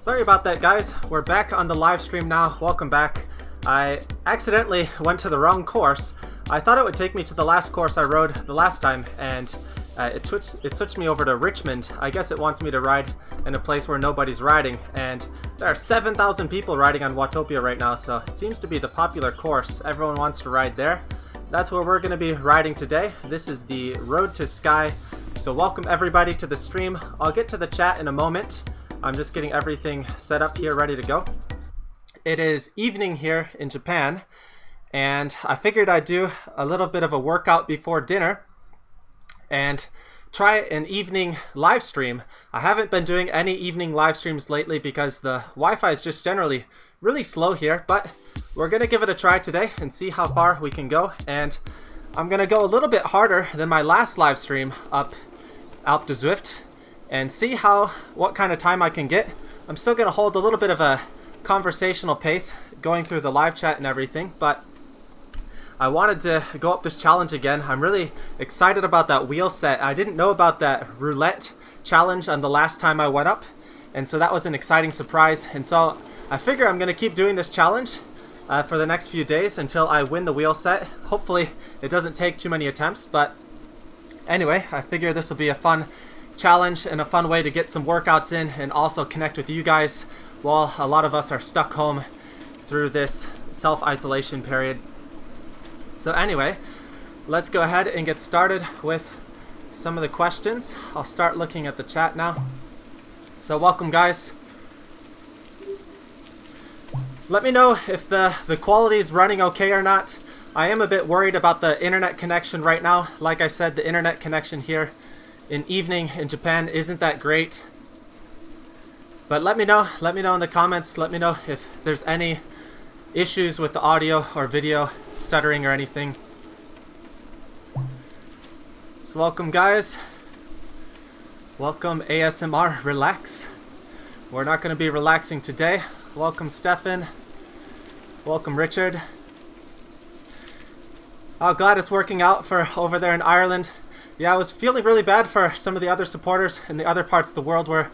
Sorry about that, guys. We're back on the live stream now. Welcome back. I accidentally went to the wrong course. I thought it would take me to the last course I rode the last time, and it switched me over to Richmond. I guess it wants me to ride in a place where nobody's riding, and there are 7,000 people riding on Watopia right now, so it seems to be the popular course. Everyone wants to ride there. That's where we're going to be riding today. This is the Road to Sky. So welcome everybody to the stream. I'll get to the chat in a moment. I'm just getting everything set up here, ready to go. It is evening here in Japan, and I figured I'd do a little bit of a workout before dinner and try an evening live stream. I haven't been doing any evening live streams lately because the Wi-Fi is just generally really slow here, but we're going to give it a try today and see how far we can go. And I'm going to go a little bit harder than my last live stream up Alp Du Zwift and see what kind of time I can get. I'm still going to hold a little bit of a conversational pace going through the live chat and everything, but I wanted to go up this challenge again. I'm really excited about that wheel set. I didn't know about that roulette challenge on the last time I went up, and so that was an exciting surprise. And so I figure I'm going to keep doing this challenge for the next few days until I win the wheel set. Hopefully it doesn't take too many attempts, but anyway, I figure this will be a fun challenge and a fun way to get some workouts in and also connect with you guys while a lot of us are stuck home through this self-isolation period. So anyway, let's go ahead and get started with some of the questions. I'll start looking at the chat now. So welcome, guys. Let me know if the quality is running okay or not. I am a bit worried about the internet connection right now. Like I said, the internet connection here in evening in Japan isn't that great. But let me know in the comments. Let me know if there's any issues with the audio or video, stuttering or anything. So welcome, guys. Welcome ASMR Relax. We're not going to be relaxing today. Welcome Stefan. Welcome Richard. Oh, glad it's working out for over there in Ireland. Yeah, I was feeling really bad for some of the other supporters in the other parts of the world where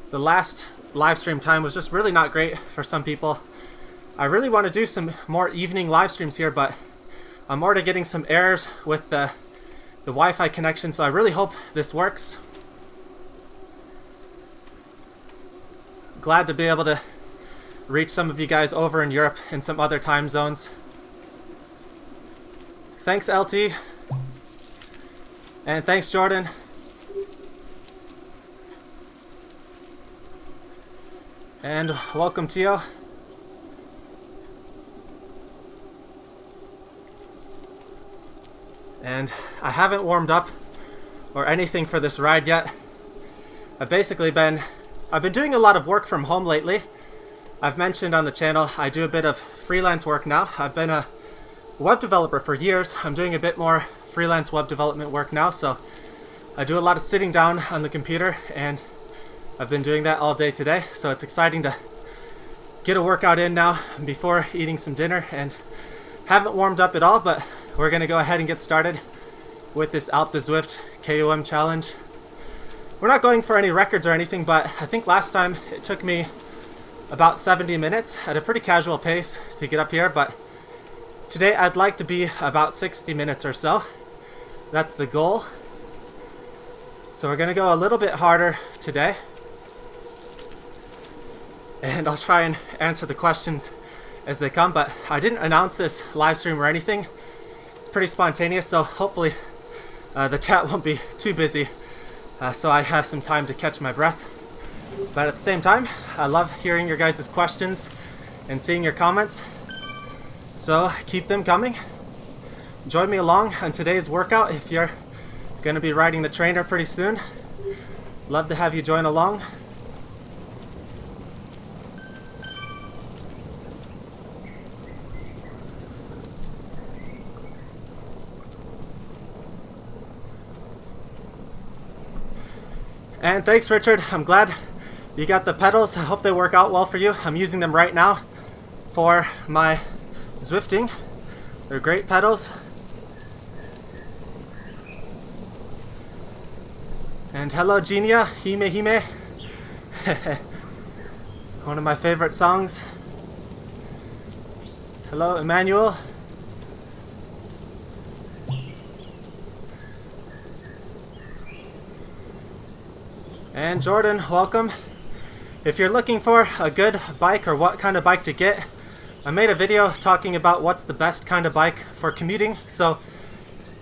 the last live stream time was just really not great for some people. I really want to do some more evening live streams here, but I'm already getting some errors with the Wi-Fi connection, so I really hope this works. Glad to be able to reach some of you guys over in Europe in some other time zones. Thanks, LT. And thanks, Jordan. And welcome, Tio. And I haven't warmed up or anything for this ride yet. I've been doing a lot of work from home lately. I've mentioned on the channel I do a bit of freelance work now. I've been a web developer for years. I'm doing a bit more freelance web development work now, so I do a lot of sitting down on the computer, and I've been doing that all day today. So it's exciting to get a workout in now before eating some dinner, and haven't warmed up at all, but we're going to go ahead and get started with this Alp Du Zwift KOM challenge. We're not going for any records or anything, but I think last time it took me about 70 minutes at a pretty casual pace to get up here, but today I'd like to be about 60 minutes or so. That's the goal. So we're going to go a little bit harder today, and I'll try and answer the questions as they come, but I didn't announce this live stream or anything. It's pretty spontaneous, so hopefully the chat won't be too busy, so I have some time to catch my breath. But at the same time, I love hearing your guys' questions and seeing your comments, so keep them coming. Join me along on today's workout if you're going to be riding the trainer pretty soon. Love to have you join along. And thanks, Richard. I'm glad you got the pedals. I hope they work out well for you. I'm using them right now for my Zwifting. They're great pedals. And hello, Genia, Hime. One of my favorite songs. Hello, Emmanuel. And Jordan, welcome. If you're looking for a good bike or what kind of bike to get, I made a video talking about what's the best kind of bike for commuting. So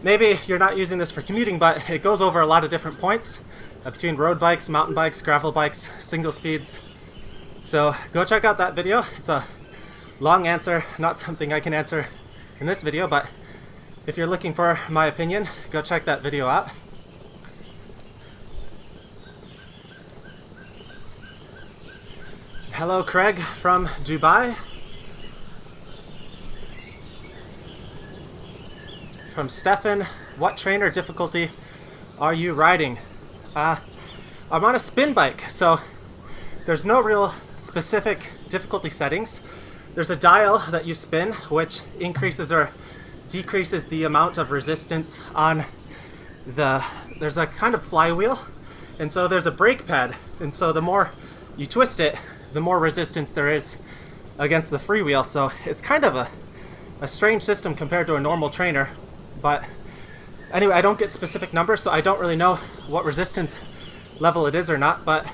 maybe you're not using this for commuting, but it goes over a lot of different points between road bikes, mountain bikes, gravel bikes, single speeds. So go check out that video. It's a long answer, not something I can answer in this video, but if you're looking for my opinion, go check that video out. Hello, Craig from Dubai. From Stefan, what trainer difficulty are you riding? I'm on a spin bike, so there's no real specific difficulty settings. There's a dial that you spin, which increases or decreases the amount of resistance on there's a kind of flywheel, and so there's a brake pad, and so the more you twist it, the more resistance there is against the freewheel. So it's kind of a strange system compared to a normal trainer. But anyway, I don't get specific numbers, so I don't really know what resistance level it is or not, but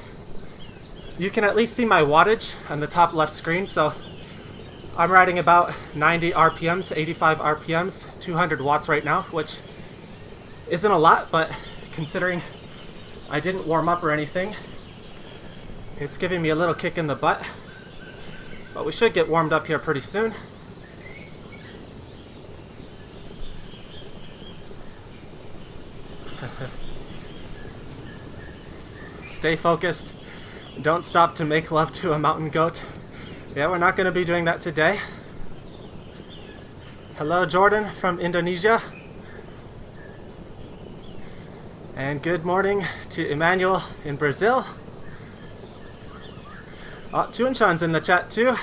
you can at least see my wattage on the top left screen. So I'm riding about 90 RPMs, 85 RPMs, 200 watts right now, which isn't a lot, but considering I didn't warm up or anything, it's giving me a little kick in the butt. But we should get warmed up here pretty soon. Stay focused. Don't stop to make love to a mountain goat. Yeah, we're not going to be doing that today. Hello, Jordan from Indonesia. And good morning to Emmanuel in Brazil. Oh, Chunchan's in the chat too.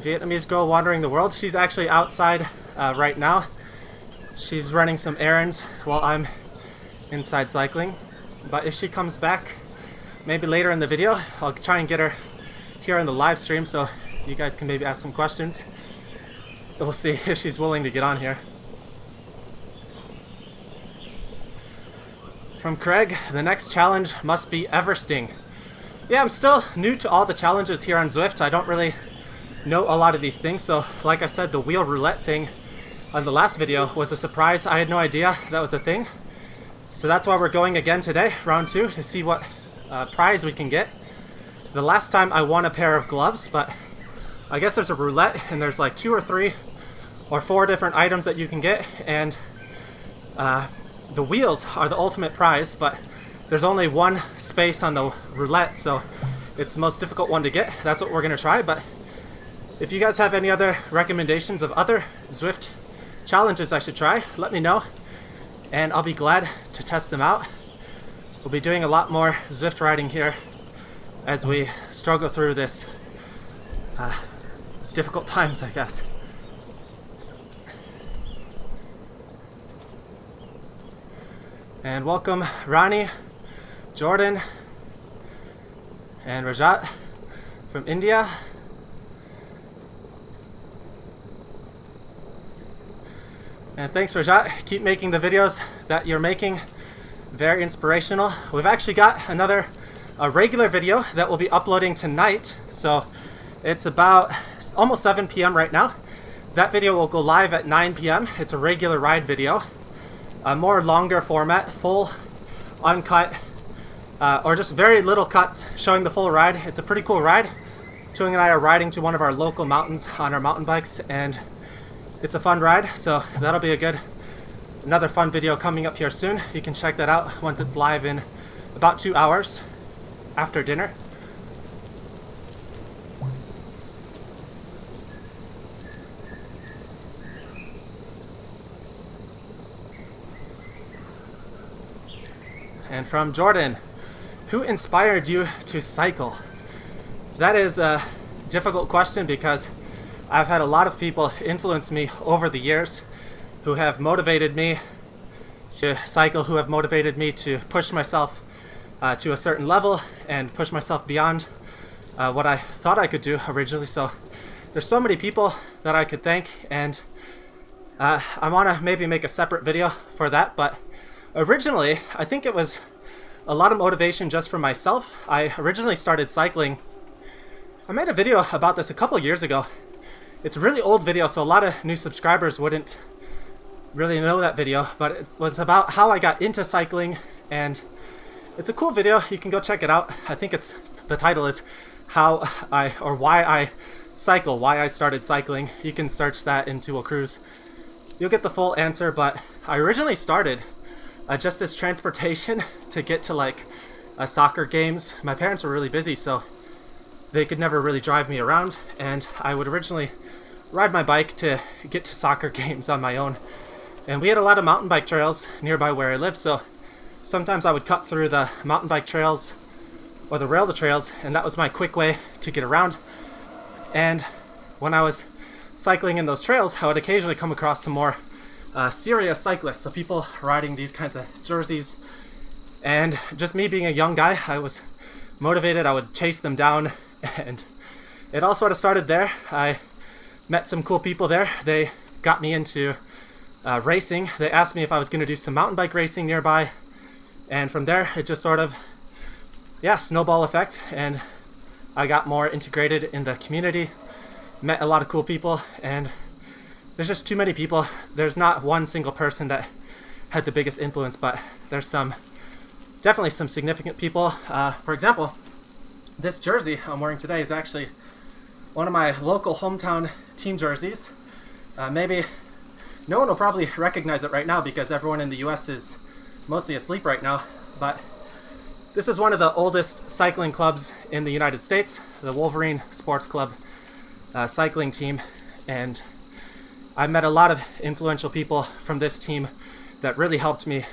Vietnamese girl wandering the world. She's actually outside right now. She's running some errands while I'm inside cycling. But if she comes back, maybe later in the video, I'll try and get her here on the live stream so you guys can maybe ask some questions. We'll see if she's willing to get on here. From Craig, the next challenge must be Everesting. Yeah, I'm still new to all the challenges here on Zwift. I don't really know a lot of these things. So like I said, the wheel roulette thing on the last video was a surprise. I had no idea that was a thing. So that's why we're going again today, round 2, to see what prize we can get. The last time I won a pair of gloves, but I guess there's a roulette and there's like 2 or 3 or 4 different items that you can get, and the wheels are the ultimate prize, but there's only one space on the roulette, so it's the most difficult one to get. That's what we're going to try. But if you guys have any other recommendations of other Zwift challenges I should try, let me know, and I'll be glad to test them out. We'll be doing a lot more Zwift riding here as we struggle through this difficult times, I guess. And welcome Rani, Jordan, and Rajat from India. And thanks, Rajat. Keep making the videos that you're making. Very inspirational. We've actually got a regular video that we'll be uploading tonight. So it's about almost 7 p.m. right now. That video will go live at 9 p.m. It's a regular ride video. A more longer format, full, uncut, or just very little cuts showing the full ride. It's a pretty cool ride. Chung and I are riding to one of our local mountains on our mountain bikes, and it's a fun ride, so that'll be another fun video coming up here soon. You can check that out once it's live in about 2 hours after dinner. And from Jordan, who inspired you to cycle? That is a difficult question because I've had a lot of people influence me over the years who have motivated me to cycle, who have motivated me to push myself to a certain level and push myself beyond what I thought I could do originally. So there's so many people that I could thank, and I want to maybe make a separate video for that. But originally, I think it was a lot of motivation just for myself. I originally started cycling. I made a video about this a couple years ago. It's a really old video, so a lot of new subscribers wouldn't really know that video, but it was about how I got into cycling, and it's a cool video. You can go check it out. I think the title is why I cycle, why I started cycling. You can search that into a cruise. You'll get the full answer, but I originally started just as transportation to get to like soccer games. My parents were really busy, so they could never really drive me around, and I would originally ride my bike to get to soccer games on my own. And we had a lot of mountain bike trails nearby where I lived, so sometimes I would cut through the mountain bike trails or the rail trails, and that was my quick way to get around. And when I was cycling in those trails, I would occasionally come across some more serious cyclists, so people riding these kinds of jerseys. And just me being a young guy, I was motivated. I would chase them down, and it all sort of started there. I met some cool people there. They got me into racing. They asked me if I was going to do some mountain bike racing nearby, and from there it just sort of snowball effect, and I got more integrated in the community, met a lot of cool people, and there's just too many people. There's not one single person that had the biggest influence, but there's definitely some significant people. For example, this jersey I'm wearing today is actually one of my local hometown team jerseys. Maybe no one will probably recognize it right now because everyone in the US is mostly asleep right now, but this is one of the oldest cycling clubs in the United States, the Wolverine Sports Club cycling team, and I met a lot of influential people from this team that really helped me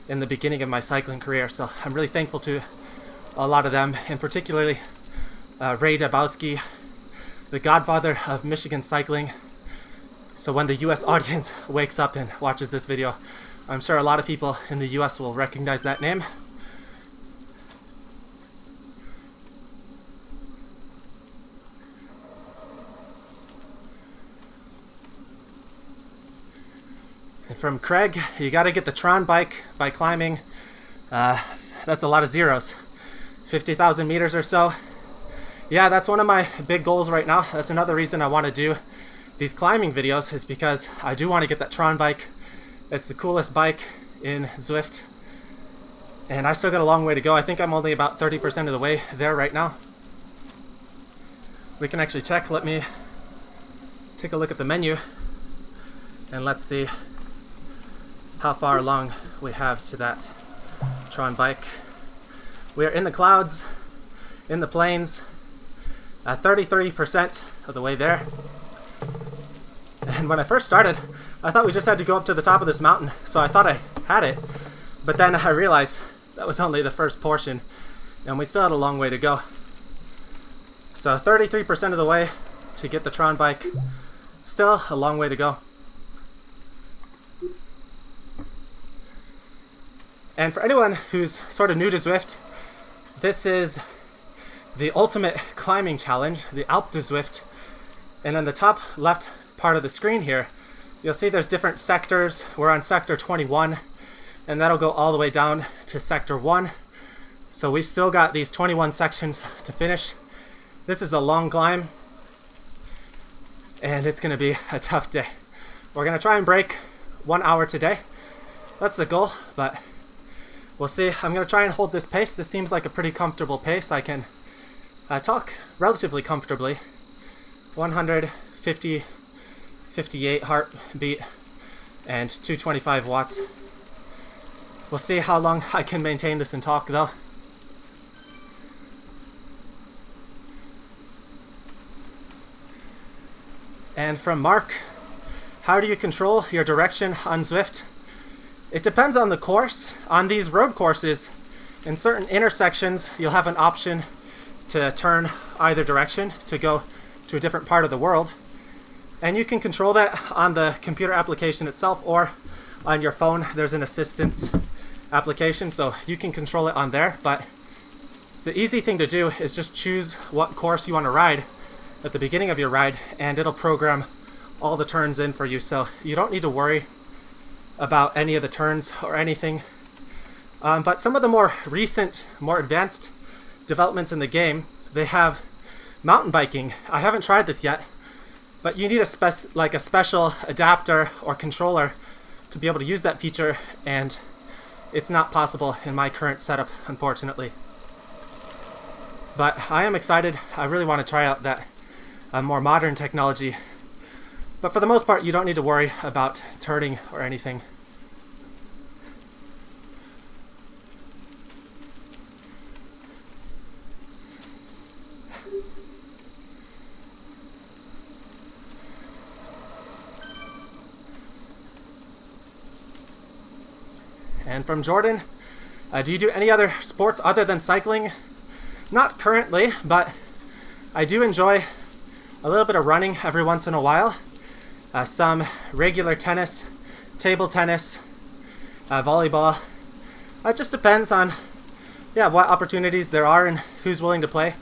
in the beginning of my cycling career. So I'm really thankful to a lot of them, and particularly Ray Dabowski, the godfather of Michigan cycling. So when the US audience wakes up and watches this video, I'm sure a lot of people in the US will recognize that name. And from Craig, you got to get the Tron bike by climbing. That's a lot of zeros. 50,000 meters or so. Yeah, that's one of my big goals right now. That's another reason I want to do these climbing videos, is because I do want to get that Tron bike. It's the coolest bike in Zwift, and I still got a long way to go. I think I'm only about 30% of the way there right now. We can actually check. Let me take a look at the menu, and let's see how far along we have to that Tron bike. We are in the clouds, in the plains, 33% of the way there. And when I first started, I thought we just had to go up to the top of this mountain, so I thought I had it. But then I realized that was only the first portion, and we still had a long way to go. So 33% of the way to get the Tron bike, still a long way to go. And for anyone who's sort of new to Zwift, this is the ultimate climbing challenge, the Alp Du Zwift. And on the top left part of the screen here, you'll see there's different sectors. We're on sector 21, and that'll go all the way down to sector 1. So we've still got these 21 sections to finish. This is a long climb, and it's going to be a tough day. We're going to try and break 1 hour today. That's the goal, but we'll see. I'm going to try and hold this pace. This seems like a pretty comfortable pace. I can talk relatively comfortably. 150, 58 heartbeat, and 225 watts. We'll see how long I can maintain this and talk though. And from Mark, how do you control your direction on Zwift? It depends on the course. On these road courses, in certain intersections, you'll have an option to turn either direction to go to a different part of the world. And you can control that on the computer application itself, or on your phone. There's an assistance application, so you can control it on there. But the easy thing to do is just choose what course you want to ride at the beginning of your ride, and it'll program all the turns in for you, so you don't need to worry about any of the turns or anything. But some of the more recent, more advanced developments in the game, they have mountain biking. I haven't tried this yet, but you need a special adapter or controller to be able to use that feature, and it's not possible in my current setup, unfortunately. But I am excited. I really want to try out that more modern technology. But for the most part, you don't need to worry about turning or anything. And from Jordan, do you do any other sports other than cycling? Not currently, but I do enjoy a little bit of running every once in a while. Some regular tennis, table tennis, volleyball. It just depends on what opportunities there are and who's willing to play.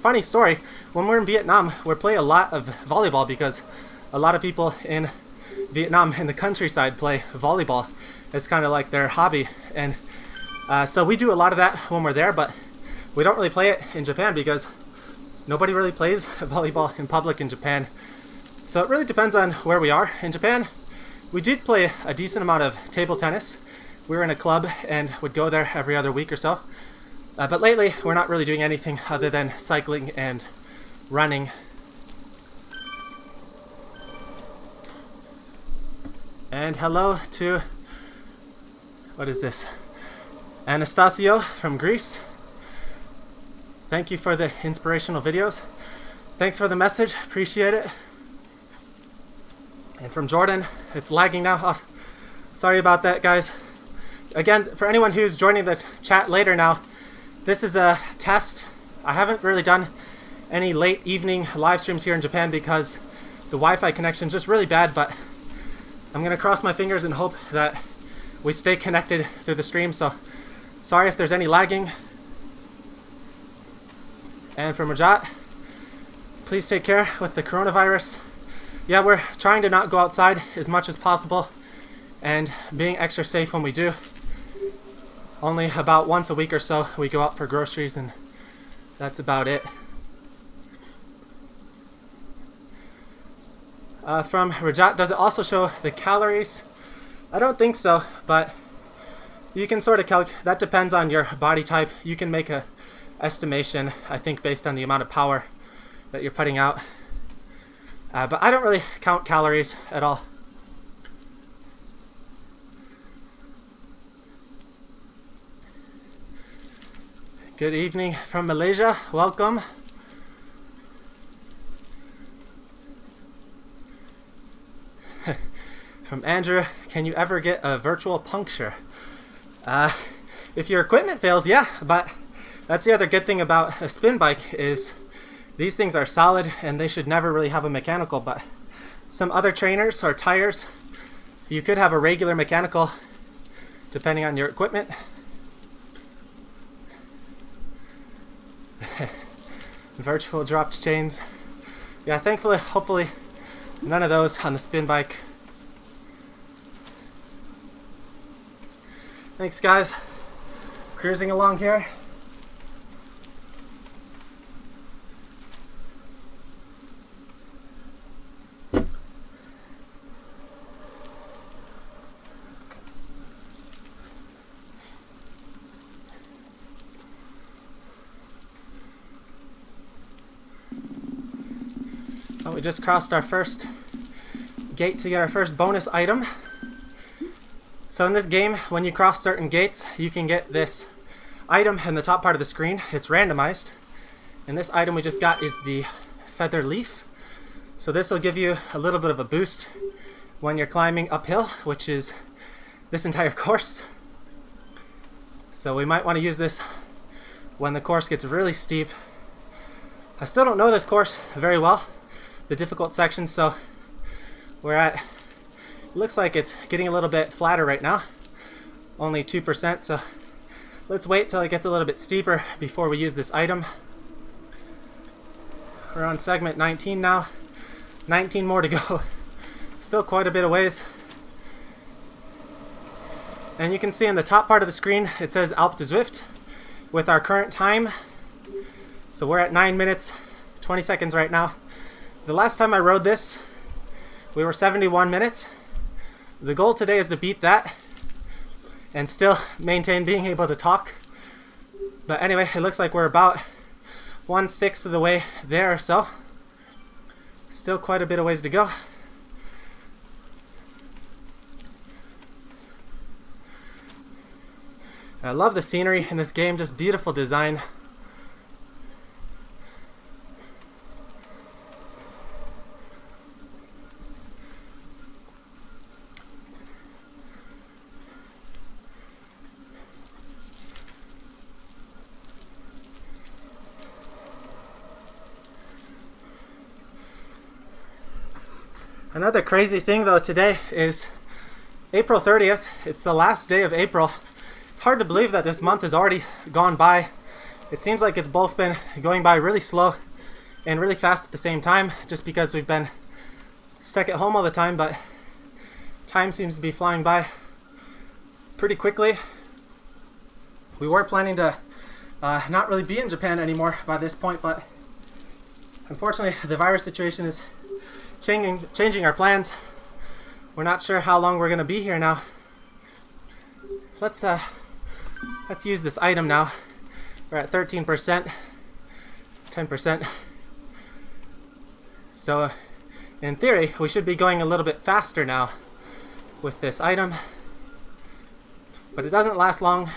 Funny story, when we're in Vietnam, we play a lot of volleyball because a lot of people in Vietnam in the countryside play volleyball. It's kind of like their hobby, and so we do a lot of that when we're there, but we don't really play it in Japan because nobody really plays volleyball in public in Japan. So it really depends on where we are. In Japan, we did play a decent amount of table tennis. We were in a club and would go there every other week or so. But lately, we're not really doing anything other than cycling and running. And hello to, what is this? Anastasio from Greece. Thank you for the inspirational videos. Thanks for the message, appreciate it. And from Jordan, it's lagging now. Oh, sorry about that, guys. Again, for anyone who's joining the chat later now, this is a test. I haven't really done any late evening live streams here in Japan because the Wi-Fi connection is just really bad, but I'm gonna cross my fingers and hope that we stay connected through the stream, so sorry if there's any lagging. And from Rajat, please take care with the coronavirus. Yeah, we're trying to not go outside as much as possible and being extra safe when we do. Only about once a week or so we go out for groceries, and that's about it. From Rajat, does it also show the calories? I don't think so, but you can sort of calculate. That depends on your body type. You can make a estimation, I think, based on the amount of power that you're putting out. But I don't really count calories at all. Good evening from Malaysia. Welcome. From Andrew, can you ever get a virtual puncture? If your equipment fails, yeah, but that's the other good thing about a spin bike is these things are solid and they should never really have a mechanical, but some other trainers or tires, you could have a regular mechanical depending on your equipment. Virtual dropped chains. Yeah, thankfully, hopefully, none of those on the spin bike. Thanks, guys. Cruising along here. Well, we just crossed our first gate to get our first bonus item. So in this game, when you cross certain gates, you can get this item in the top part of the screen. It's randomized. And this item we just got is the feather leaf. So this will give you a little bit of a boost when you're climbing uphill, which is this entire course. So we might want to use this when the course gets really steep. I still don't know this course very well, the difficult sections, so we're at, looks like it's getting a little bit flatter right now, only 2%, so Let's wait till it gets a little bit steeper before we use this item. We're on segment 19 now. 19 more to go. Still quite a bit of ways. And you can see in the top part of the screen it says Alp Du Zwift with our current time. So we're at 9 minutes 20 seconds right now. The last time I rode this, we were 71 minutes. The goal today is to beat that and still maintain being able to talk. But anyway, it looks like we're about 1/6 of the way there or so. Still quite a bit of ways to go. I love the scenery in this game, just beautiful design. Another crazy thing though today is April 30th. It's the last day of April. It's hard to believe that this month has already gone by. It seems like it's both been going by really slow and really fast at the same time, just because we've been stuck at home all the time, but time seems to be flying by pretty quickly. We were planning to not really be in Japan anymore by this point, but unfortunately the virus situation is changing our plans. We're not sure how long we're going to be here now. Let's use this item now. We're at 13%, 10%. So in theory, we should be going a little bit faster now with this item, but it doesn't last long.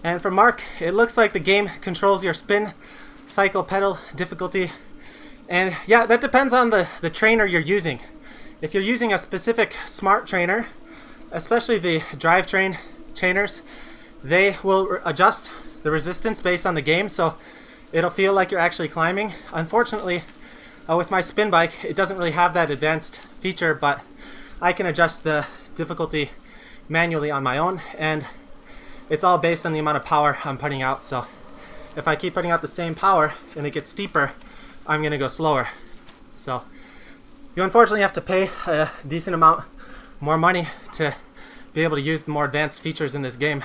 And for Mark, it looks like the game controls your spin, cycle, pedal difficulty. And yeah, that depends on the trainer you're using. If you're using a specific smart trainer, especially the drivetrain trainers, they will adjust the resistance based on the game, so it'll feel like you're actually climbing. Unfortunately, with my spin bike, it doesn't really have that advanced feature, but I can adjust the difficulty manually on my own, and it's all based on the amount of power I'm putting out. So if I keep putting out the same power and it gets steeper, I'm gonna go slower. So you unfortunately have to pay a decent amount more money to be able to use the more advanced features in this game.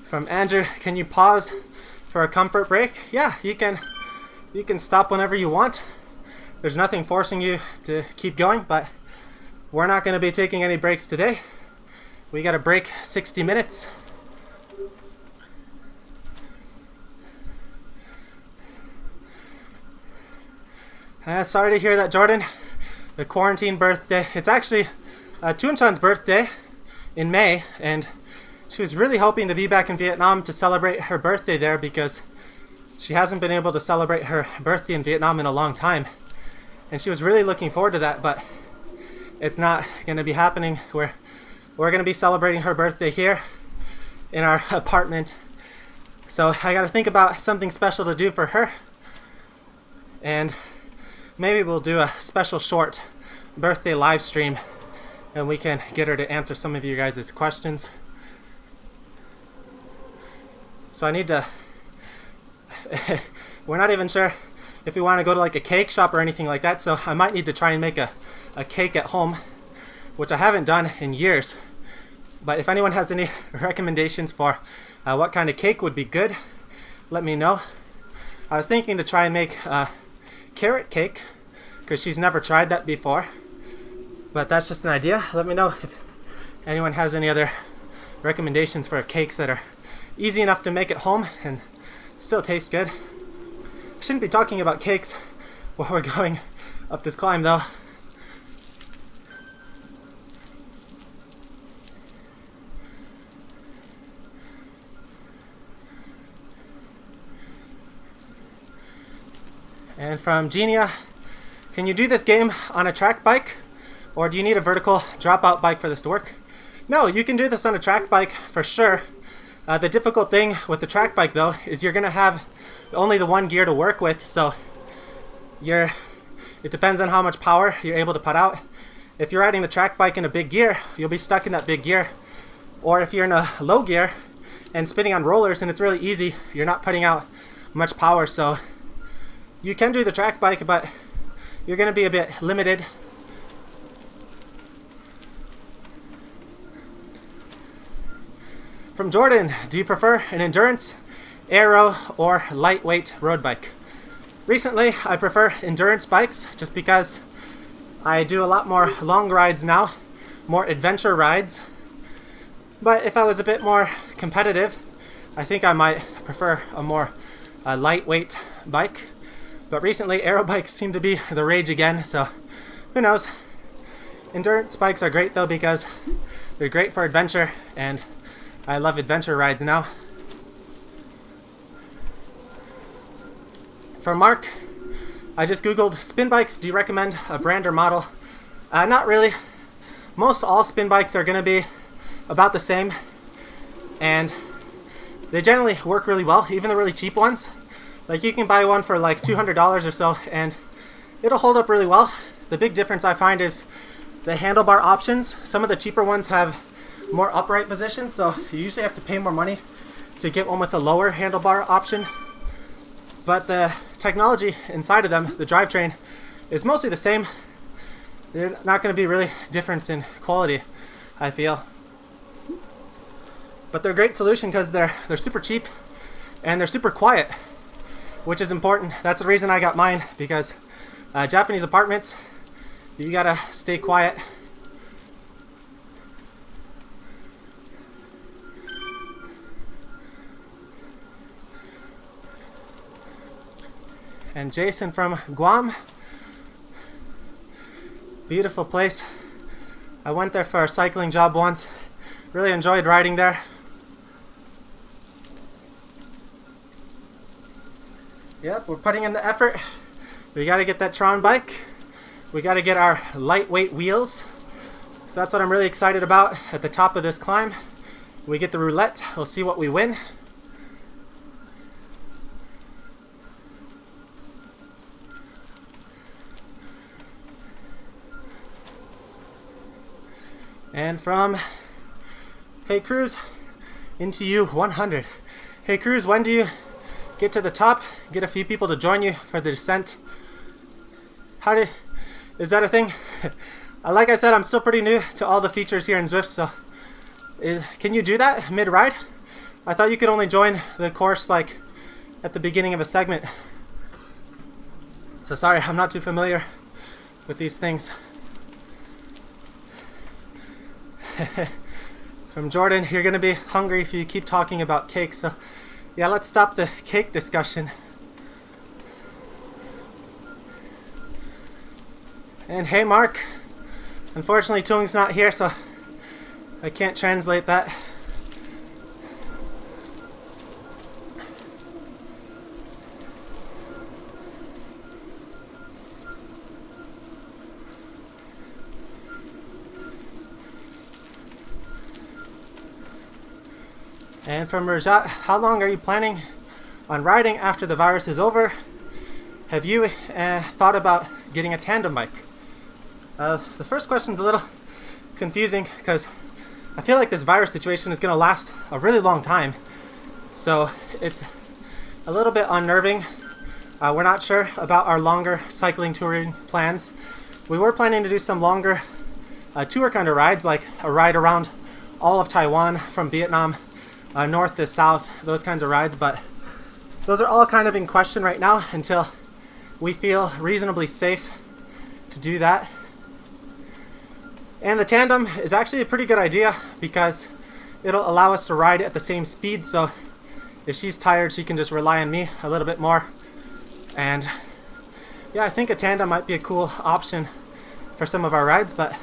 From Andrew, can you pause for a comfort break? Yeah, you can stop whenever you want. There's nothing forcing you to keep going, but we're not going to be taking any breaks today. We got a break 60 minutes. Sorry to hear that, Jordan. The quarantine birthday. It's actually Tunchan's birthday in May, and she was really hoping to be back in Vietnam to celebrate her birthday there, because she hasn't been able to celebrate her birthday in Vietnam in a long time. And she was really looking forward to that, but it's not going to be happening. We're going to be celebrating her birthday here in our apartment. So I got to think about something special to do for her. And maybe we'll do a special short birthday live stream, and we can get her to answer some of you guys' questions. So I need to... we're not even sure if we want to go to like a cake shop or anything like that, so I might need to try and make a cake at home, which I haven't done in years. But if anyone has any recommendations for what kind of cake would be good, let me know. I was thinking to try and make a carrot cake, because she's never tried that before, but that's just an idea. Let me know if anyone has any other recommendations for cakes that are easy enough to make at home and still taste good. Shouldn't be talking about cakes while we're going up this climb though. And from Genia, can you do this game on a track bike, or do you need a vertical dropout bike for this to work? No, you can do this on a track bike for sure. The difficult thing with the track bike though is you're gonna have only the one gear to work with, so it depends on how much power you're able to put out. If you're riding the track bike in a big gear, you'll be stuck in that big gear. Or if you're in a low gear and spinning on rollers and it's really easy, you're not putting out much power, so you can do the track bike, but you're going to be a bit limited. From Jordan, do you prefer an endurance, aero, or lightweight road bike? Recently, I prefer endurance bikes just because I do a lot more long rides now, more adventure rides. But if I was a bit more competitive, I think I might prefer a more lightweight bike. But recently, aero bikes seem to be the rage again, so who knows? Endurance bikes are great though because they're great for adventure, and I love adventure rides now. For Mark, I just googled spin bikes. Do you recommend a brand or model? Not really. Most all spin bikes are going to be about the same, and they generally work really well, even the really cheap ones. Like you can buy one for like $200 or so and it'll hold up really well. The big difference I find is the handlebar options. Some of the cheaper ones have more upright positions, so you usually have to pay more money to get one with a lower handlebar option. But the technology inside of them, the drivetrain, is mostly the same. They're not going to be really difference in quality, I feel. But they're a great solution because they're super cheap and they're super quiet, which is important. That's the reason I got mine, because Japanese apartments, you gotta stay quiet. And Jason from Guam, beautiful place. I went there for a cycling job once. Really enjoyed riding there. Yep, we're putting in the effort. We got to get that Tron bike. We got to get our lightweight wheels. So that's what I'm really excited about at the top of this climb. We get the roulette. We'll see what we win. And from Hey Cruz, into you 100. Hey Cruz, when do you get to the top? Get a few people to join you for the descent. Is that a thing? Like I said, I'm still pretty new to all the features here in Zwift, so can you do that mid-ride? I thought you could only join the course like at the beginning of a segment. So sorry, I'm not too familiar with these things. From Jordan, you're gonna be hungry if you keep talking about cake, so yeah, let's stop the cake discussion. And hey Mark, unfortunately Tung's not here, so I can't translate that. And from Rajat, how long are you planning on riding after the virus is over? Have you thought about getting a tandem bike? The first question is a little confusing because I feel like this virus situation is going to last a really long time. So it's a little bit unnerving. We're not sure about our longer cycling touring plans. We were planning to do some longer tour kind of rides, like a ride around all of Taiwan from Vietnam north to south, those kinds of rides, but those are all kind of in question right now until we feel reasonably safe to do that. And the tandem is actually a pretty good idea because it'll allow us to ride at the same speed, so if she's tired she can just rely on me a little bit more. And yeah, I think a tandem might be a cool option for some of our rides, but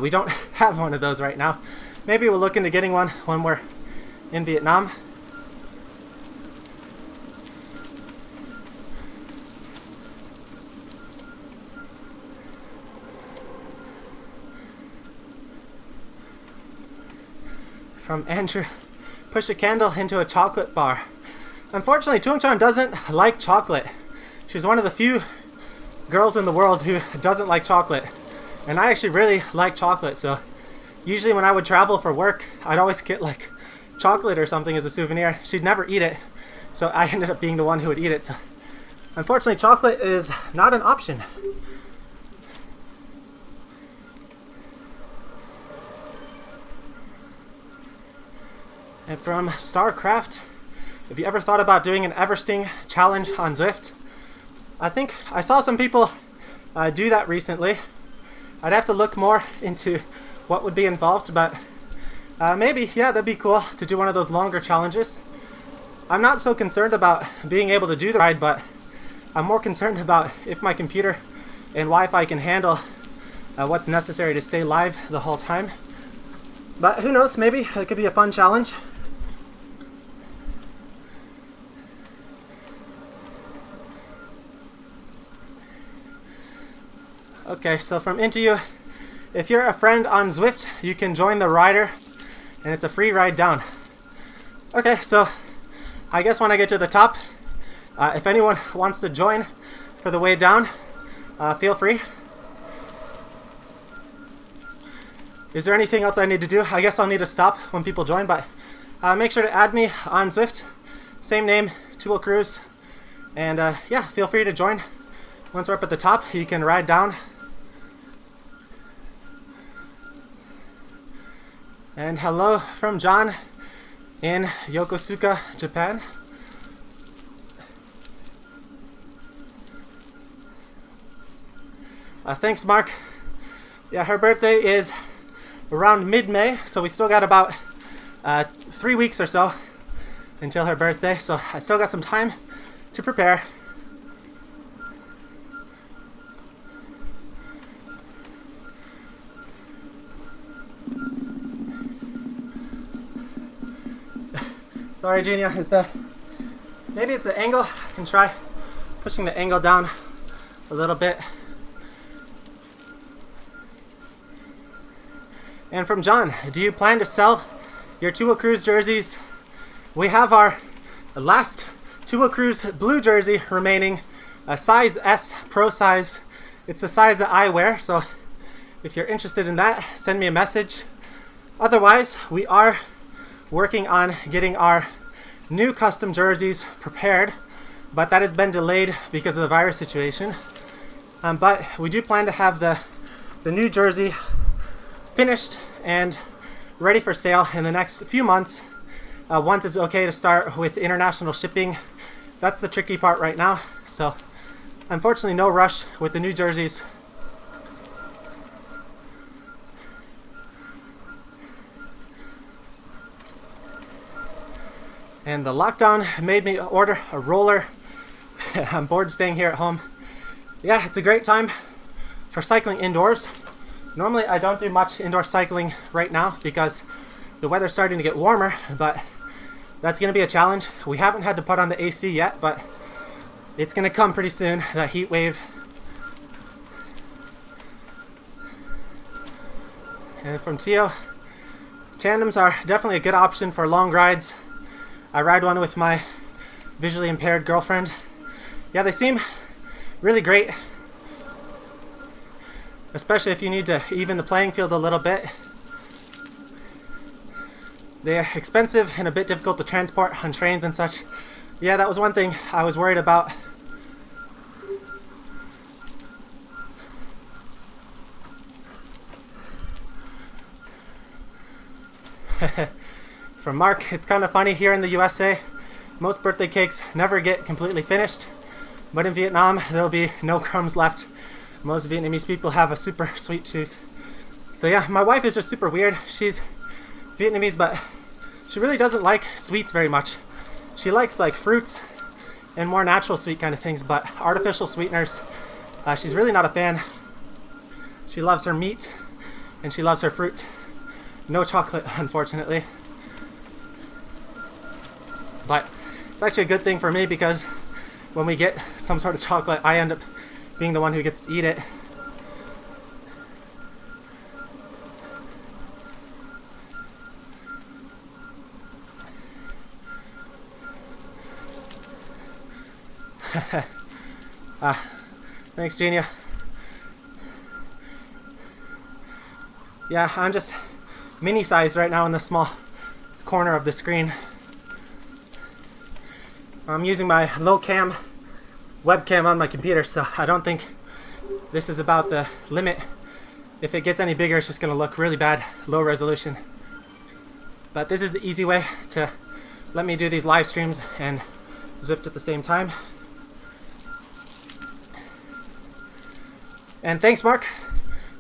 we don't have one of those right now. Maybe we'll look into getting one when we're in Vietnam. From Andrew. Push a candle into a chocolate bar. Unfortunately, Tung-chan doesn't like chocolate. She's one of the few girls in the world who doesn't like chocolate. And I actually really like chocolate, so usually when I would travel for work, I'd always get like chocolate or something as a souvenir. She'd never eat it, so I ended up being the one who would eat it. So unfortunately, chocolate is not an option. And from StarCraft, have you ever thought about doing an Everesting challenge on Zwift? I think I saw some people do that recently. I'd have to look more into what would be involved, but maybe, yeah, that'd be cool to do one of those longer challenges. I'm not so concerned about being able to do the ride, but I'm more concerned about if my computer and Wi-Fi can handle what's necessary to stay live the whole time. But who knows, maybe it could be a fun challenge. Okay, so from Into You, if you're a friend on Zwift, you can join the rider, and it's a free ride down. Okay, so I guess when I get to the top, if anyone wants to join for the way down, feel free. Is there anything else I need to do? I guess I'll need to stop when people join, but make sure to add me on Zwift. Same name, Tuo Cruise. And yeah, feel free to join. Once we're up at the top, you can ride down. And hello from John in Yokosuka, Japan. Thanks, Mark. Yeah, her birthday is around mid-May, so we still got about 3 weeks or so until her birthday, so I still got some time to prepare. Sorry, Genia, maybe it's the angle. I can try pushing the angle down a little bit. And from John, do you plan to sell your Tuo Cruise jerseys? We have our last Tuo Cruise blue jersey remaining, a size S Pro size. It's the size that I wear, so if you're interested in that, send me a message. Otherwise, we are working on getting our new custom jerseys prepared, but that has been delayed because of the virus situation. But we do plan to have the new jersey finished and ready for sale in the next few months, once it's okay to start with international shipping. That's the tricky part right now, so unfortunately no rush with the new jerseys. And the lockdown made me order a roller. I'm bored staying here at home. Yeah, it's a great time for cycling indoors. Normally I don't do much indoor cycling right now because the weather's starting to get warmer, but that's going to be a challenge. We haven't had to put on the AC yet, but it's going to come pretty soon, that heat wave. And from Tio, tandems are definitely a good option for long rides. I ride one with my visually impaired girlfriend. Yeah, they seem really great, especially if you need to even the playing field a little bit. They're expensive and a bit difficult to transport on trains and such. Yeah, that was one thing I was worried about. From Mark, it's kind of funny here in the USA, most birthday cakes never get completely finished, but in Vietnam there'll be no crumbs left. Most Vietnamese people have a super sweet tooth. So yeah, my wife is just super weird. She's Vietnamese, but she really doesn't like sweets very much. She likes like fruits and more natural sweet kind of things, but artificial sweeteners, she's really not a fan. She loves her meat and she loves her fruit. No chocolate, unfortunately. But it's actually a good thing for me because when we get some sort of chocolate, I end up being the one who gets to eat it. Thanks, Genia. Yeah, I'm just mini-sized right now in the small corner of the screen. I'm using my low-cam webcam on my computer, so I don't think this is about the limit. If it gets any bigger, it's just going to look really bad, low resolution. But this is the easy way to let me do these live streams and Zwift at the same time. And thanks, Mark.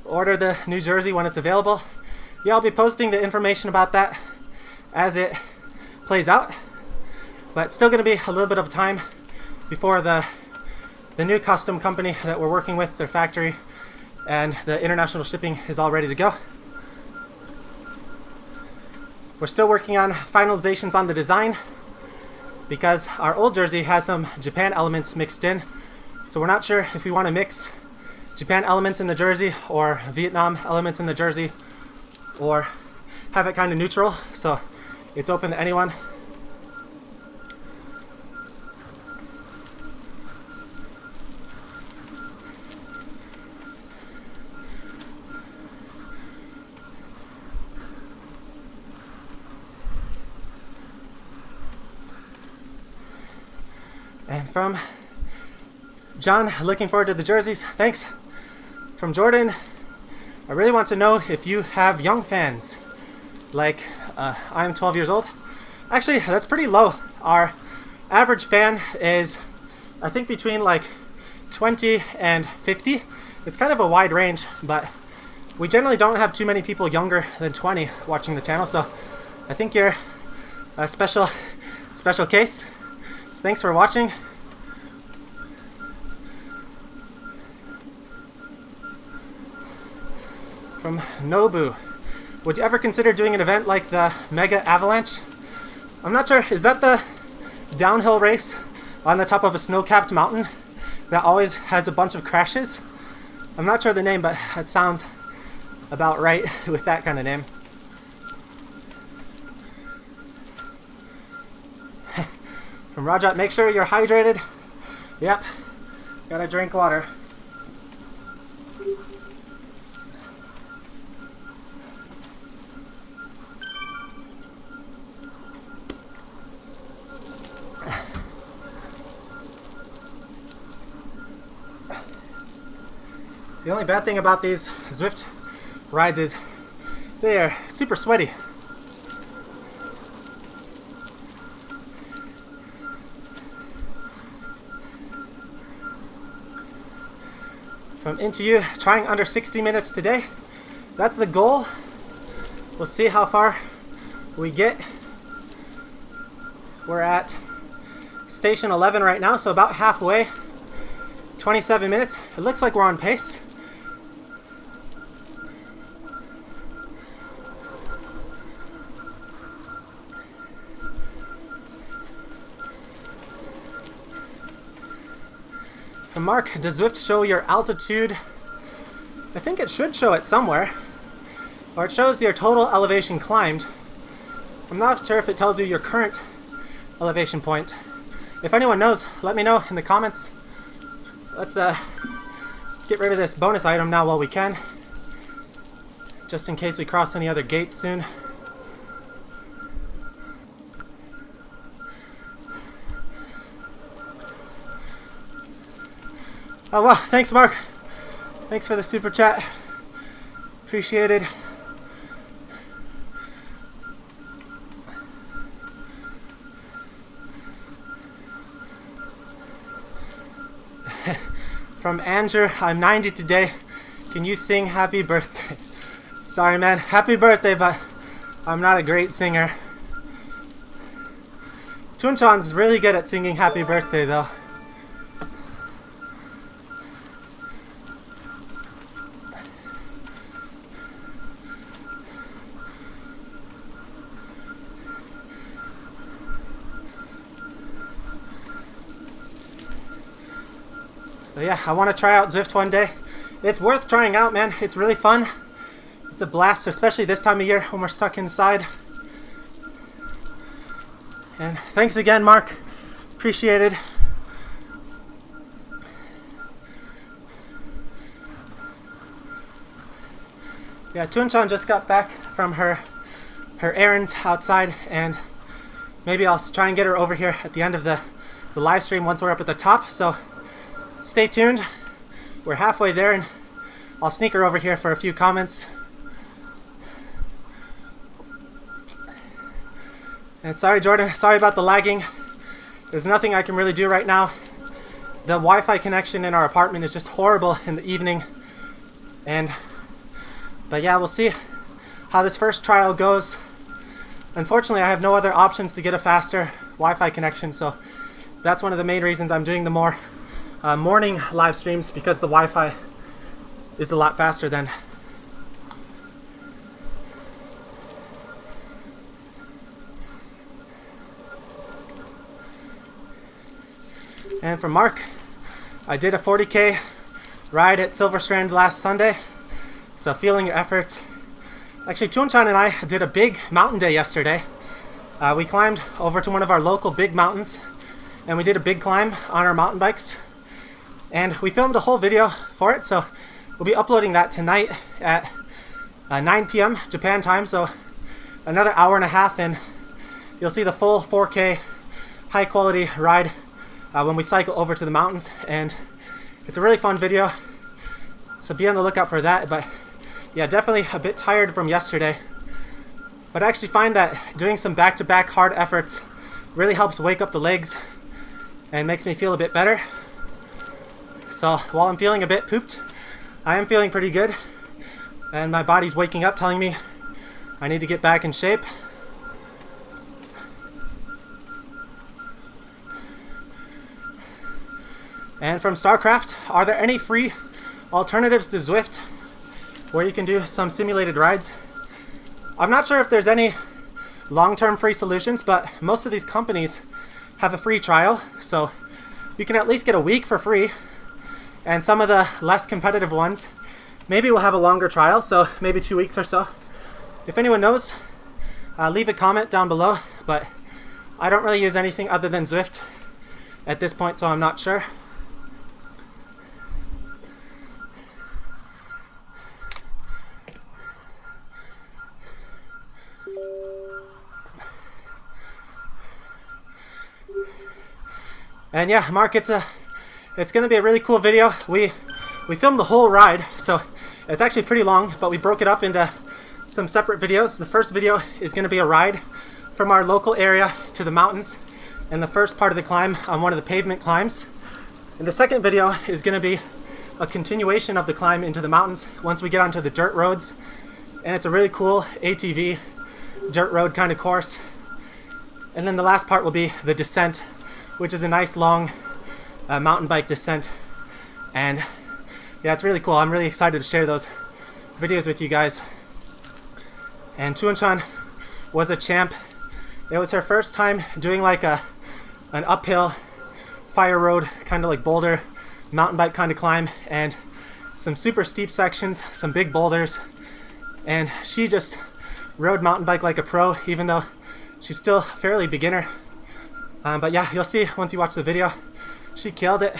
Order the new jersey when it's available. Yeah, I'll be posting the information about that as it plays out. But it's still going to be a little bit of time before the new custom company that we're working with, their factory, and the international shipping is all ready to go. We're still working on finalizations on the design because our old jersey has some Japan elements mixed in. So we're not sure if we want to mix Japan elements in the jersey or Vietnam elements in the jersey, or have it kind of neutral, so it's open to anyone. And from John, looking forward to the jerseys. Thanks. From Jordan, I really want to know if you have young fans. Like, I'm 12 years old. Actually, that's pretty low. Our average fan is, I think, between like 20 and 50. It's kind of a wide range, but we generally don't have too many people younger than 20 watching the channel, so I think you're a special case. So thanks for watching. From Nobu, would you ever consider doing an event like the Mega Avalanche? I'm not sure, is that the downhill race on the top of a snow-capped mountain that always has a bunch of crashes? I'm not sure the name, but that sounds about right with that kind of name. From Rajat, make sure you're hydrated. Yep, gotta drink water. The only bad thing about these Zwift rides is they are super sweaty. From Into You, trying under 60 minutes today. That's the goal. We'll see how far we get. We're at station 11 right now, so about halfway. 27 minutes. It looks like we're on pace. From Mark, does Zwift show your altitude? I think it should show it somewhere. Or it shows your total elevation climbed. I'm not sure if it tells you your current elevation point. If anyone knows, let me know in the comments. Let's get rid of this bonus item now while we can, just in case we cross any other gates soon. Oh well, thanks Mark. Thanks for the super chat. Appreciated. From Andrew, I'm 90 today. Can you sing happy birthday? Sorry man, happy birthday, but I'm not a great singer. Tunchan's really good at singing happy birthday though. So yeah, I want to try out Zwift one day. It's worth trying out, man. It's really fun. It's a blast, especially this time of year when we're stuck inside. And thanks again, Mark. Appreciate it. Yeah, Tunchan just got back from her errands outside, and maybe I'll try and get her over here at the end of the live stream once we're up at the top. So stay tuned. We're halfway there, and I'll sneak her over here for a few comments. And sorry, Jordan, sorry about the lagging. There's nothing I can really do right now. The Wi-Fi connection in our apartment is just horrible in the evening. But yeah, we'll see how this first trial goes. Unfortunately, I have no other options to get a faster Wi-Fi connection, so that's one of the main reasons I'm doing the more morning live streams, because the Wi-Fi is a lot faster then. And for Mark, I did a 40K ride at Silver Strand last Sunday, so feeling your efforts. Actually, Tunchan and I did a big mountain day yesterday. We climbed over to one of our local big mountains, and we did a big climb on our mountain bikes. And we filmed a whole video for it, so we'll be uploading that tonight at 9 p.m. Japan time, so another hour and a half, and you'll see the full 4K high quality ride when we cycle over to the mountains. And it's a really fun video, so be on the lookout for that. But yeah, definitely a bit tired from yesterday, but I actually find that doing some back-to-back hard efforts really helps wake up the legs and makes me feel a bit better. So while I'm feeling a bit pooped, I am feeling pretty good, and my body's waking up telling me I need to get back in shape. And from StarCraft, are there any free alternatives to Zwift where you can do some simulated rides? I'm not sure if there's any long-term free solutions, but most of these companies have a free trial, so you can at least get a week for free. And some of the less competitive ones maybe will have a longer trial, so maybe 2 weeks or so. If anyone knows, leave a comment down below, but I don't really use anything other than Zwift at this point, so I'm not sure. And yeah, Mark, it's gonna be a really cool video. We filmed the whole ride, so it's actually pretty long, but we broke it up into some separate videos. The first video is gonna be a ride from our local area to the mountains, and the first part of the climb on one of the pavement climbs. And the second video is gonna be a continuation of the climb into the mountains once we get onto the dirt roads. And it's a really cool ATV dirt road kind of course. And then the last part will be the descent, which is a nice long mountain bike descent. And yeah, it's really cool. I'm really excited to share those videos with you guys. And Tuanchan was a champ. It was her first time doing like an uphill fire road, kind of like boulder mountain bike kind of climb, and some super steep sections, some big boulders. And she just rode mountain bike like a pro, even though she's still fairly beginner. But yeah, you'll see once you watch the video, she killed it.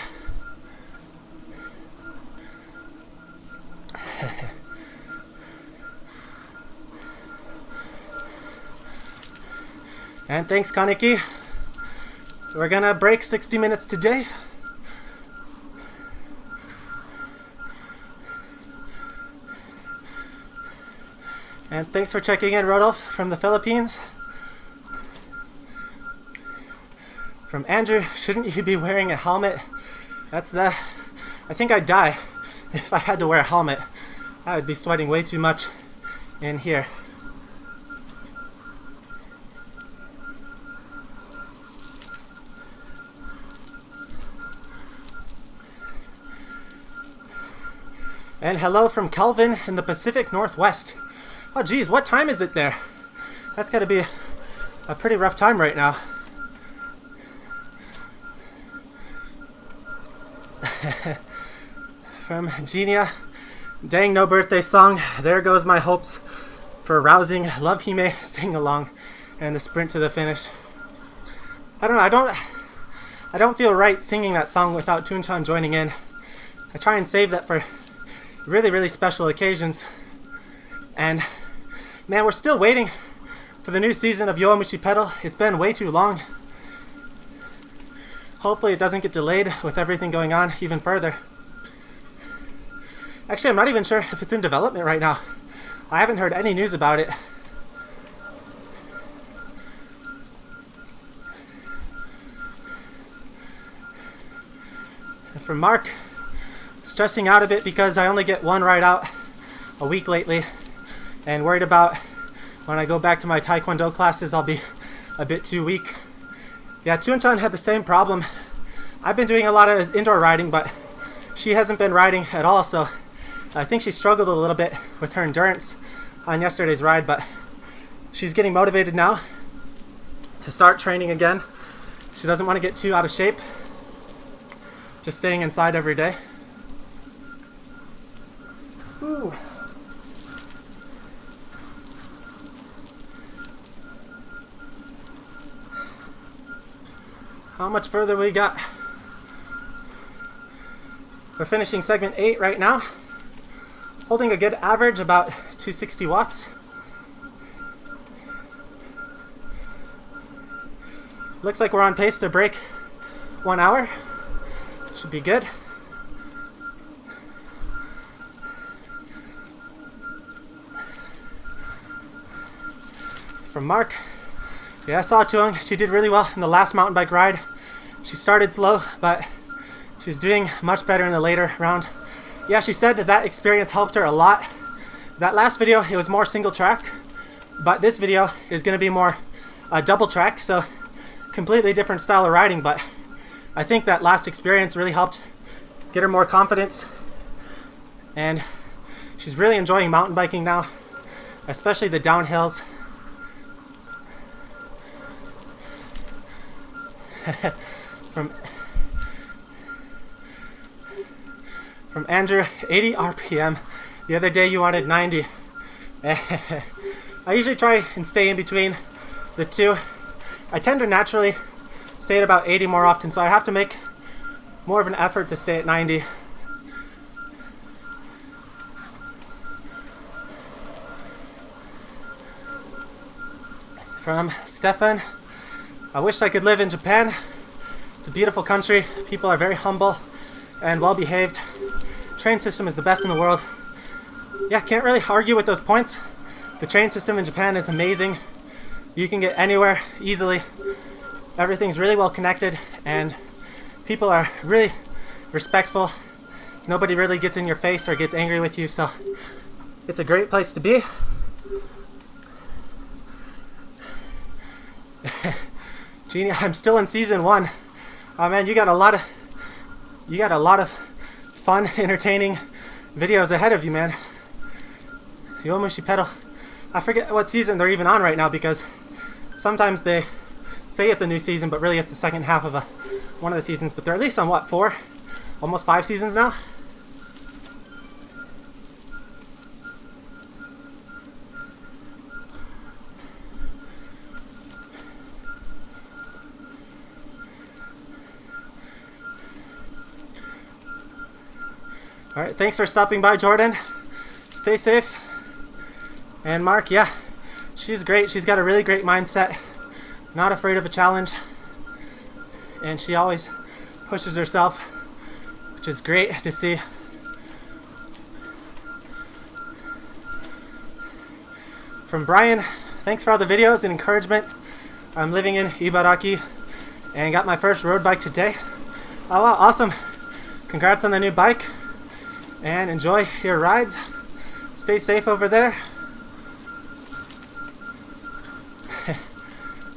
And thanks, Kaneki. We're gonna break 60 minutes today. And thanks for checking in, Rodolph, from the Philippines. From Andrew, shouldn't you be wearing a helmet? I think I'd die if I had to wear a helmet. I would be sweating way too much in here. And hello from Kelvin in the Pacific Northwest. Oh geez, what time is it there? That's gotta be a pretty rough time right now. From Genia, dang, no birthday song. There goes my hopes for a rousing Love Hime sing along and the sprint to the finish. I don't know, I don't feel right singing that song without Tuanchan joining in. I try and save that for really, really special occasions. And man, we're still waiting for the new season of Yowamushi Pedal. It's been way too long. Hopefully it doesn't get delayed with everything going on even further. Actually, I'm not even sure if it's in development right now. I haven't heard any news about it. And for Mark, stressing out a bit because I only get one ride out a week lately, and worried about when I go back to my Taekwondo classes, I'll be a bit too weak. Yeah, Chuan-chan had the same problem. I've been doing a lot of indoor riding, but she hasn't been riding at all, so I think she struggled a little bit with her endurance on yesterday's ride, but she's getting motivated now to start training again. She doesn't want to get too out of shape, just staying inside every day. Ooh. How much further we got? We're finishing segment 8 right now, holding a good average, about 260 watts. Looks like we're on pace to break 1 hour. Should be good. From Mark, yeah, I saw Tuong. She did really well in the last mountain bike ride. She started slow, but she was doing much better in the later round. Yeah, she said that experience helped her a lot. That last video, it was more single track, but this video is going to be more double track, so completely different style of riding, but I think that last experience really helped get her more confidence, and she's really enjoying mountain biking now, especially the downhills. From Andrew, 80 RPM. The other day you wanted 90. I usually try and stay in between the two. I tend to naturally stay at about 80 more often, so I have to make more of an effort to stay at 90. From Stefan, I wish I could live in Japan. It's a beautiful country. People are very humble and well behaved. Train system is the best in the world. Yeah, can't really argue with those points. The train system in Japan is amazing. You can get anywhere easily. Everything's really well connected, and people are really respectful. Nobody really gets in your face or gets angry with you, so it's a great place to be. Genie, I'm still in season 1. Oh man, you got a lot of fun, entertaining videos ahead of you, man. Yowamushi Pedal. I forget what season they're even on right now, because sometimes they say it's a new season, but really it's the second half of one of the seasons. But they're at least on what, 4? Almost 5 seasons now? All right, thanks for stopping by, Jordan. Stay safe. And Mark, yeah, she's great. She's got a really great mindset, not afraid of a challenge, and she always pushes herself, which is great to see. From Brian, thanks for all the videos and encouragement. I'm living in Ibaraki and got my first road bike today. Oh wow, awesome. Congrats on the new bike. And enjoy your rides. Stay safe over there.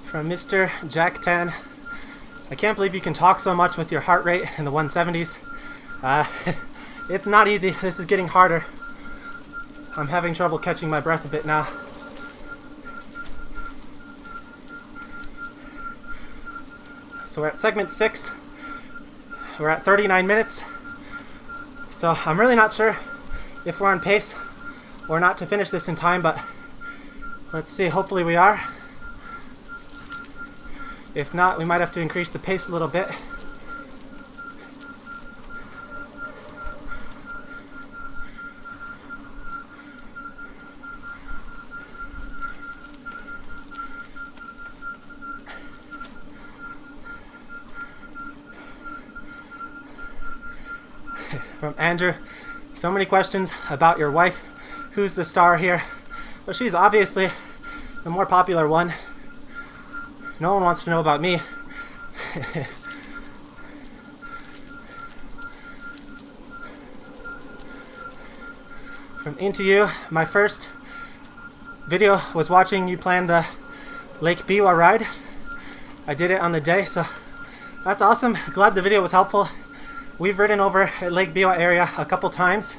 From Mr. Jack Tan, I can't believe you can talk so much with your heart rate in the 170s. It's not easy. This is getting harder. I'm having trouble catching my breath a bit now. So we're at segment 6. We're at 39 minutes. So I'm really not sure if we're on pace or not to finish this in time, but let's see. Hopefully we are. If not, we might have to increase the pace a little bit. From Andrew, so many questions about your wife. Who's the star here? Well, she's obviously the more popular one. No one wants to know about me. From Into You, my first video was watching you plan the Lake Biwa ride. I did it on the day, so that's awesome. Glad the video was helpful. We've ridden over at Lake Biwa area a couple times,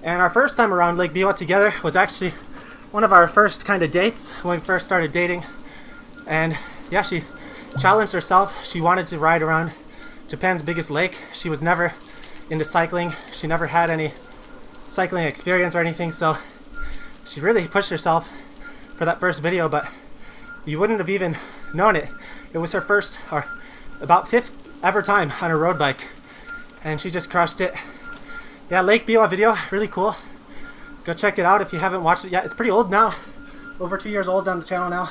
and our first time around Lake Biwa together was actually one of our first kind of dates when we first started dating. And yeah, she challenged herself. She wanted to ride around Japan's biggest lake. She was never into cycling. She never had any cycling experience or anything, so she really pushed herself for that first video, but you wouldn't have even known it. It was her first or about fifth ever time on a road bike, and she just crushed it. Yeah, Lake Biwa video, really cool. Go check it out if you haven't watched it yet. It's pretty old now, over 2 years old on the channel now.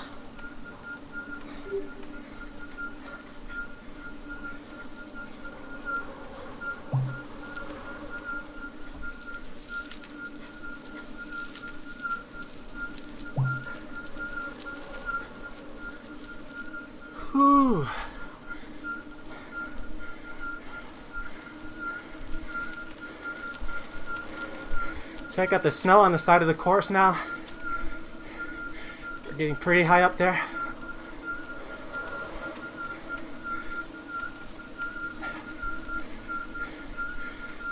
Whew. Check out the snow on the side of the course now. We're getting pretty high up there.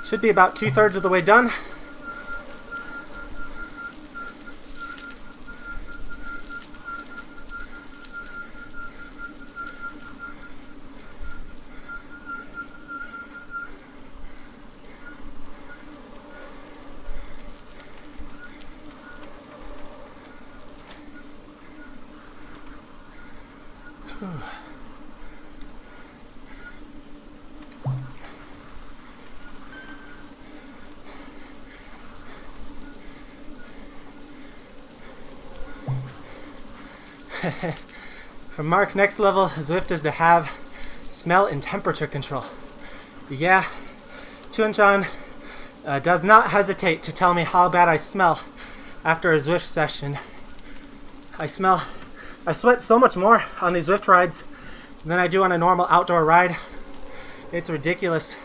Should be about 2/3 of the way done. From Mark, next level Zwift is to have smell and temperature control. Yeah, Chuan-chan does not hesitate to tell me how bad I smell after a Zwift session. I sweat so much more on these Zwift rides than I do on a normal outdoor ride. It's ridiculous.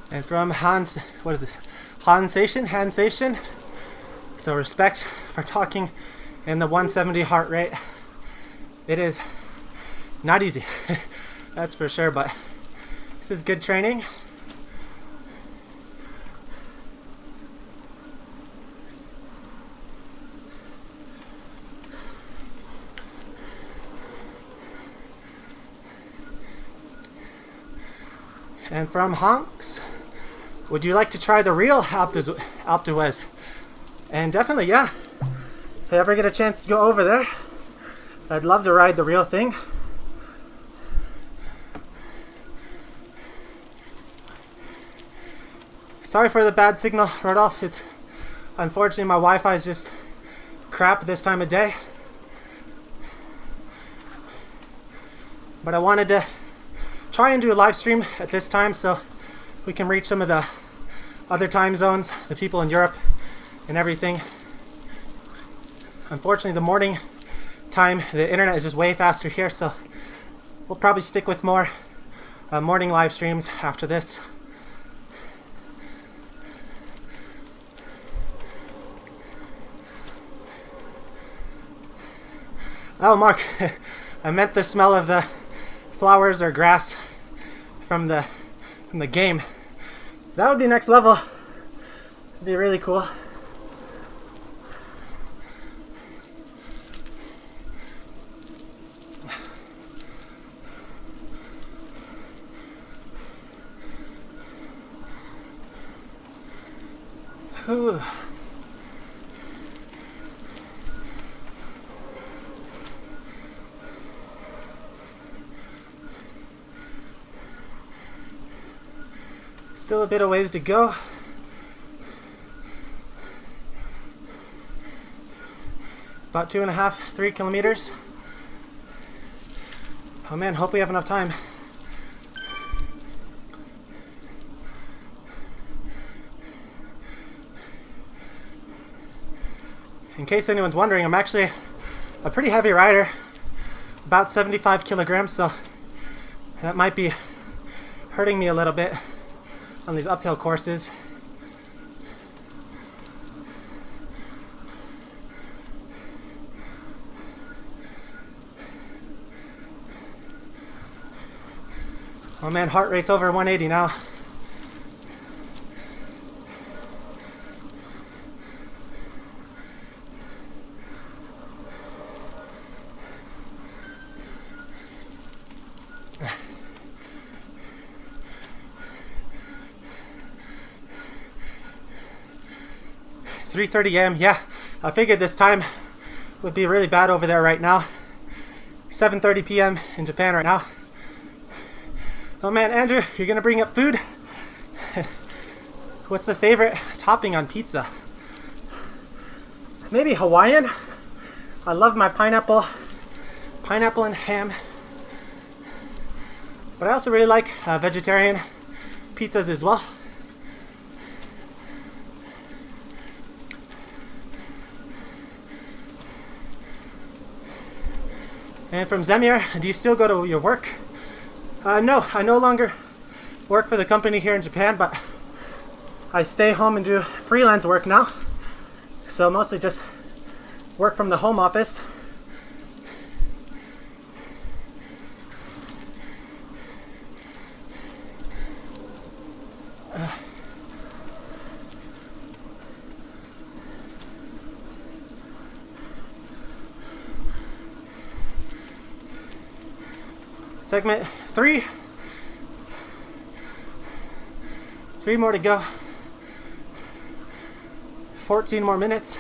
And from Hans, what is this? Hansation. So respect for talking in the 170 heart rate. It is not easy, that's for sure, but this is good training. And from Honks, would you like to try the real Alp Du Zwift? And definitely, yeah. If I ever get a chance to go over there, I'd love to ride the real thing. Sorry for the bad signal, Rodolph. It's unfortunately my Wi-Fi is just crap this time of day. But I wanted to try and do a live stream at this time so we can reach some of the other time zones, the people in Europe and everything. Unfortunately, the morning time, the internet is just way faster here, so we'll probably stick with more morning live streams after this. Oh, Mark, I meant the smell of the flowers or grass from the game. That would be next level. It'd be really cool. Whew. Still a bit of ways to go. About 2.5, 3 kilometers. Oh man, hope we have enough time. In case anyone's wondering, I'm actually a pretty heavy rider, about 75 kilograms, so that might be hurting me a little bit on these uphill courses. Oh man, heart rate's over 180 now. .30 a.m. Yeah, I figured this time would be really bad over there right now. 7:30 p.m. in Japan right now. Oh man, Andrew, you're gonna bring up food? What's the favorite topping on pizza? Maybe Hawaiian? I love my pineapple and ham. But I also really like vegetarian pizzas as well. And from Zemir, do you still go to your work? No, I no longer work for the company here in Japan, but I stay home and do freelance work now. So mostly just work from the home office. Segment 3. 3 more to go. 14 more minutes.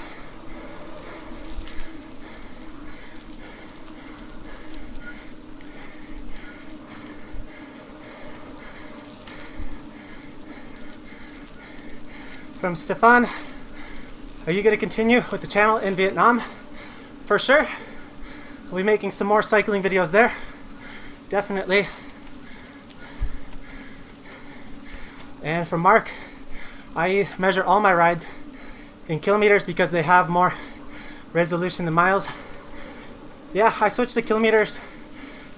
From Stefan, are you going to continue with the channel in Vietnam? For sure. We'll be making some more cycling videos there. Definitely. And from Mark, I measure all my rides in kilometers because they have more resolution than miles. Yeah, I switched to kilometers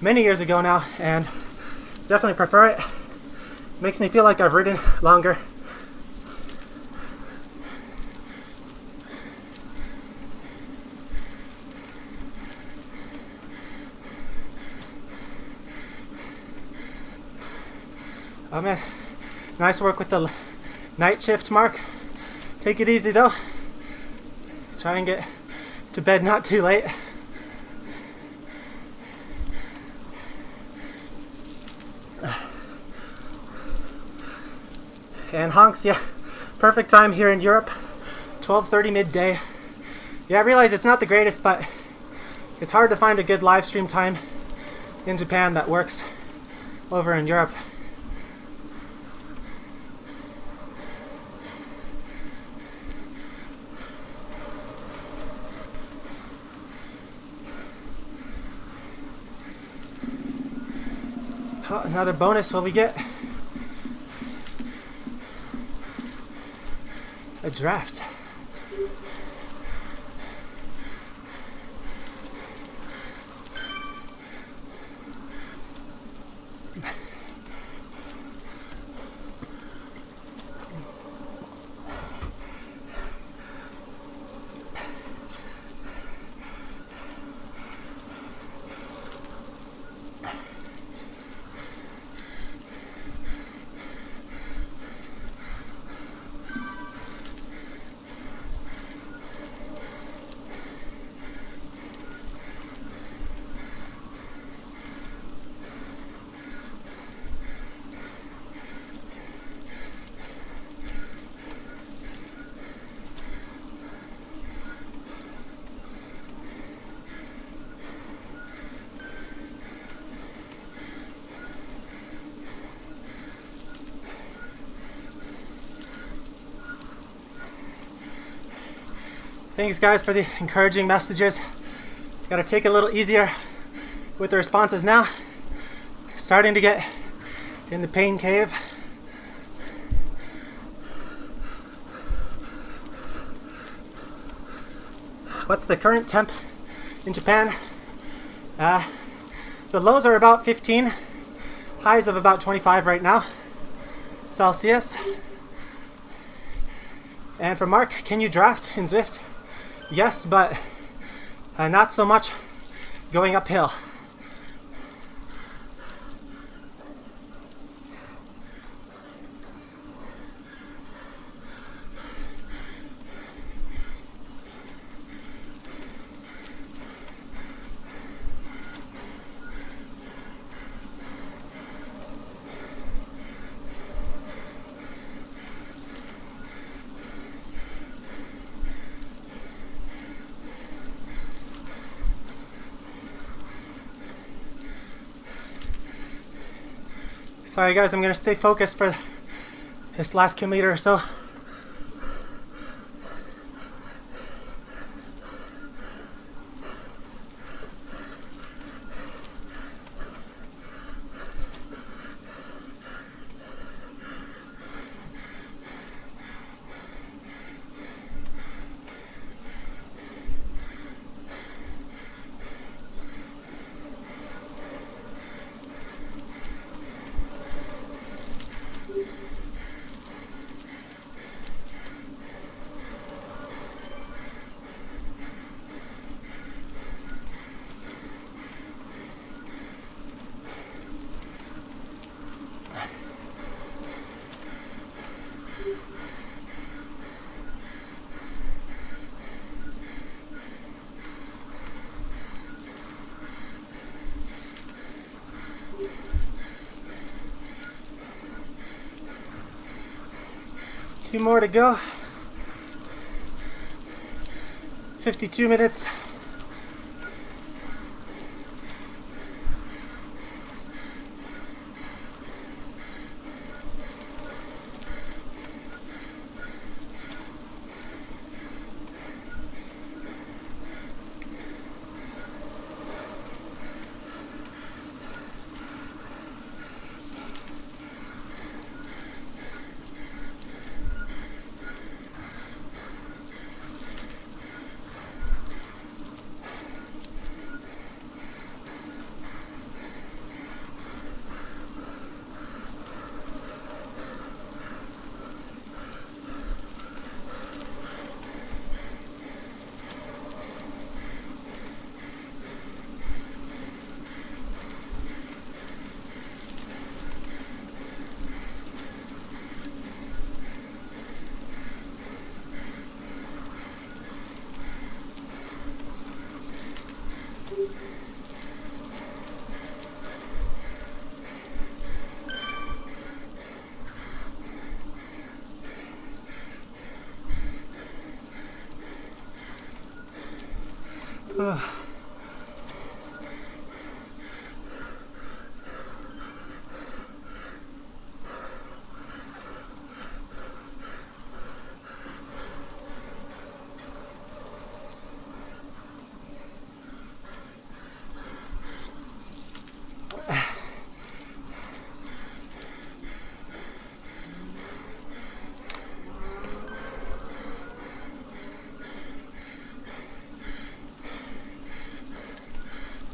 many years ago now and definitely prefer it. Makes me feel like I've ridden longer. Oh man, nice work with the night shift, Mark. Take it easy though. Try and get to bed not too late. And honks, yeah, perfect time here in Europe, 12:30 midday. Yeah, I realize it's not the greatest, but it's hard to find a good live stream time in Japan that works over in Europe. Oh, another bonus, what we get? A draft. Thanks guys for the encouraging messages. Gotta take it a little easier with the responses now. Starting to get in the pain cave. What's the current temp in Japan? The lows are about 15, highs of about 25 right now, Celsius. And for Mark, can you draft in Zwift? Yes, but not so much going uphill. Sorry guys, I'm gonna stay focused for this last kilometer or so. Two more to go. 52 minutes.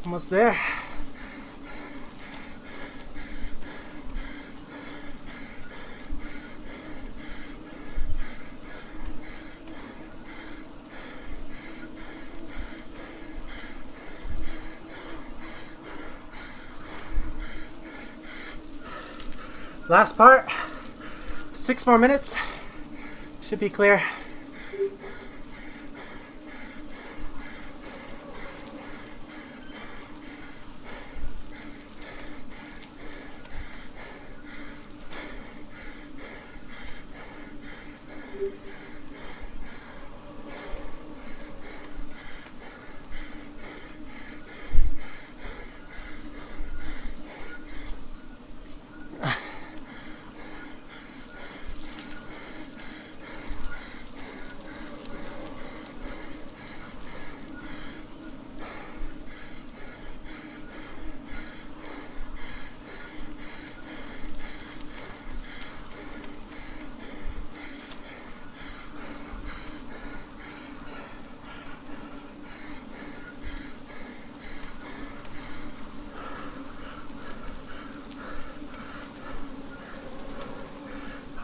Almost there. Last part. 6 more minutes. Should be clear.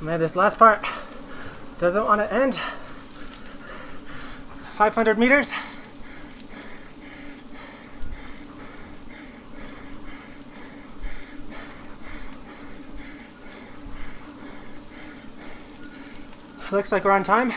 Man, this last part doesn't want to end. 500 meters. Looks like we're on time.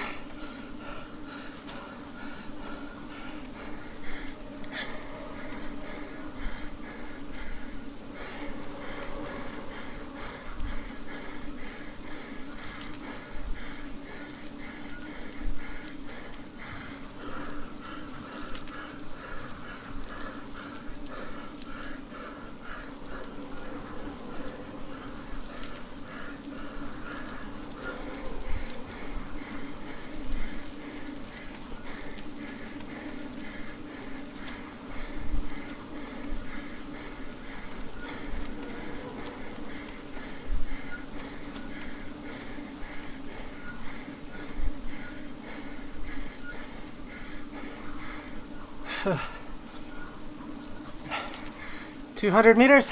Uh, 200 meters.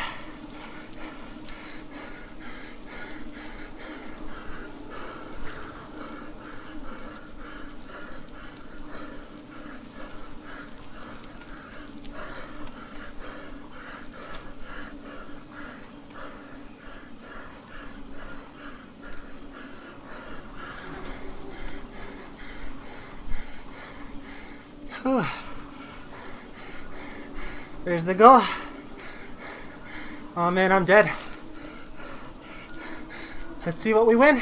Whew. There's the goal. Oh man, I'm dead. Let's see what we win.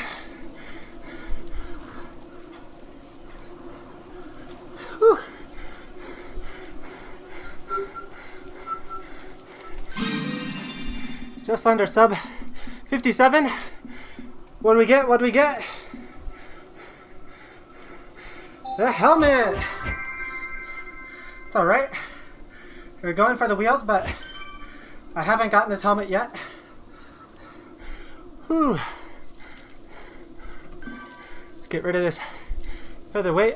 Whew. Just under sub 57. What do we get? What do we get? The helmet. It's all right. We're going for the wheels, but I haven't gotten this helmet yet. Whew. Let's get rid of this featherweight.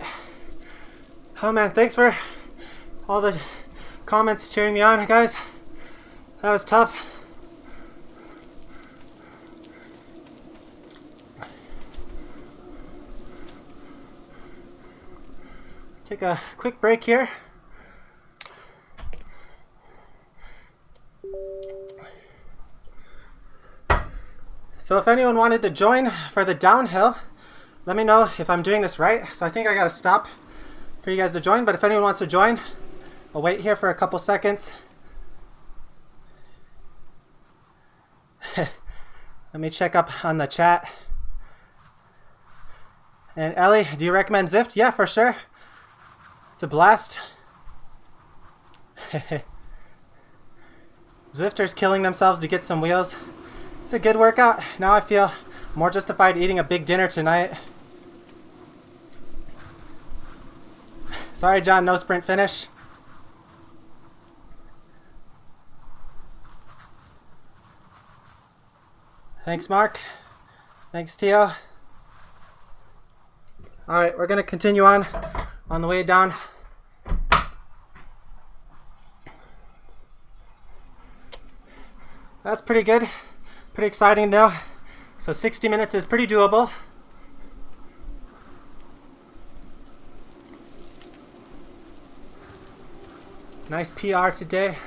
Oh man, thanks for all the comments cheering me on, guys. That was tough. Take a quick break here. So if anyone wanted to join for the downhill, let me know if I'm doing this right. So I think I gotta stop for you guys to join, but if anyone wants to join, I'll wait here for a couple seconds. Let me check up on the chat. And Ellie, do you recommend Zwift? Yeah, for sure. It's a blast. Zwifters killing themselves to get some wheels. It's a good workout. Now I feel more justified eating a big dinner tonight. Sorry, John, no sprint finish. Thanks, Mark. Thanks, Tio. All right, we're going to continue on the way down. That's pretty good. Pretty exciting now. So 60 minutes is pretty doable. Nice PR today.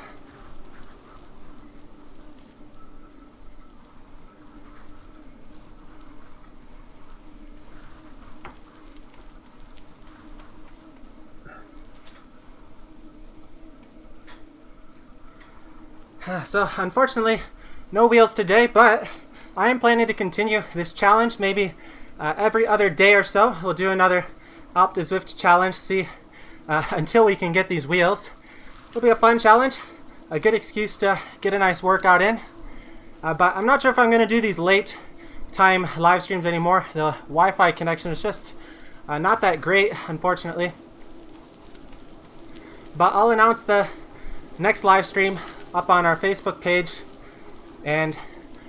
So unfortunately, no wheels today, but I am planning to continue this challenge. Maybe every other day or so, we'll do another Alp Du Zwift challenge, see until we can get these wheels. It'll be a fun challenge, a good excuse to get a nice workout in. But I'm not sure if I'm going to do these late time live streams anymore. The Wi-Fi connection is just not that great, unfortunately. But I'll announce the next live stream up on our Facebook page and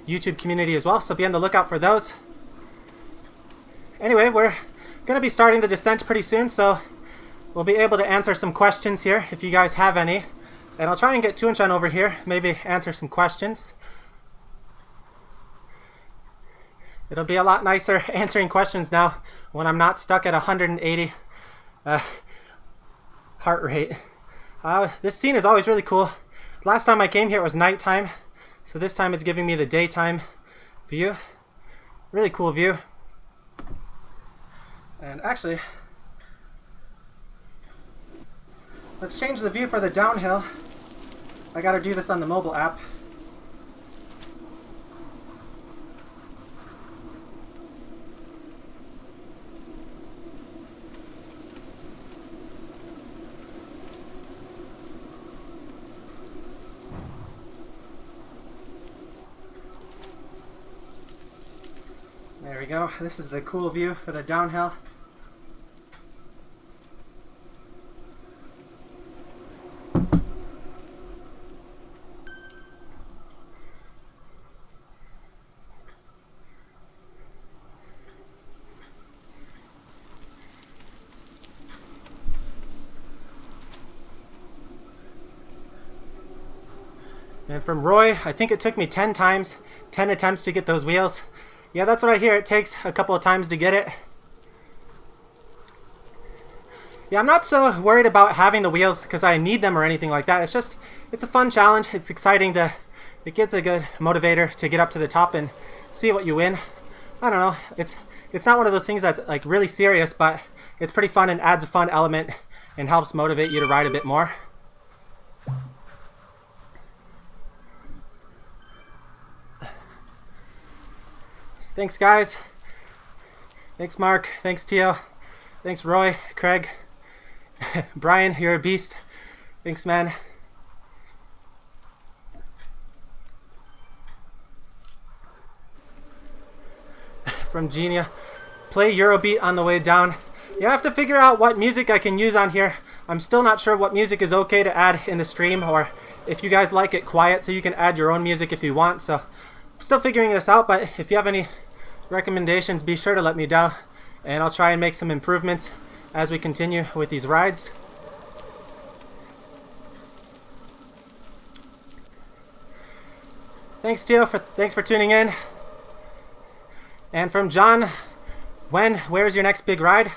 YouTube community as well, so be on the lookout for those. Anyway, we're going to be starting the descent pretty soon, so we'll be able to answer some questions here if you guys have any. And I'll try and get Tunchan over here, maybe answer some questions. It'll be a lot nicer answering questions now when I'm not stuck at 180 heart rate. This scene is always really cool. Last time I came here it was nighttime, so this time it's giving me the daytime view. Really cool view. And actually, let's change the view for the downhill. I gotta do this on the mobile app. There we go. This is the cool view for the downhill. And from Roy, I think it took me 10 attempts to get those wheels. Yeah, that's what I hear. It takes a couple of times to get it. Yeah, I'm not so worried about having the wheels because I need them or anything like that. It's a fun challenge. It's exciting it gets a good motivator to get up to the top and see what you win. I don't know. It's not one of those things that's like really serious, but it's pretty fun and adds a fun element and helps motivate you to ride a bit more. Thanks, guys. Thanks, Mark. Thanks, Tio. Thanks, Roy, Craig. Brian, you're a beast. Thanks, man. From Genia. Play Eurobeat on the way down. Yeah, I have to figure out what music I can use on here. I'm still not sure what music is okay to add in the stream, or if you guys like it quiet so you can add your own music if you want. So I'm still figuring this out, but if you have any recommendations, be sure to let me know, and I'll try and make some improvements as we continue with these rides. Thanks, Tio, thanks for tuning in. And from John, where's your next big ride?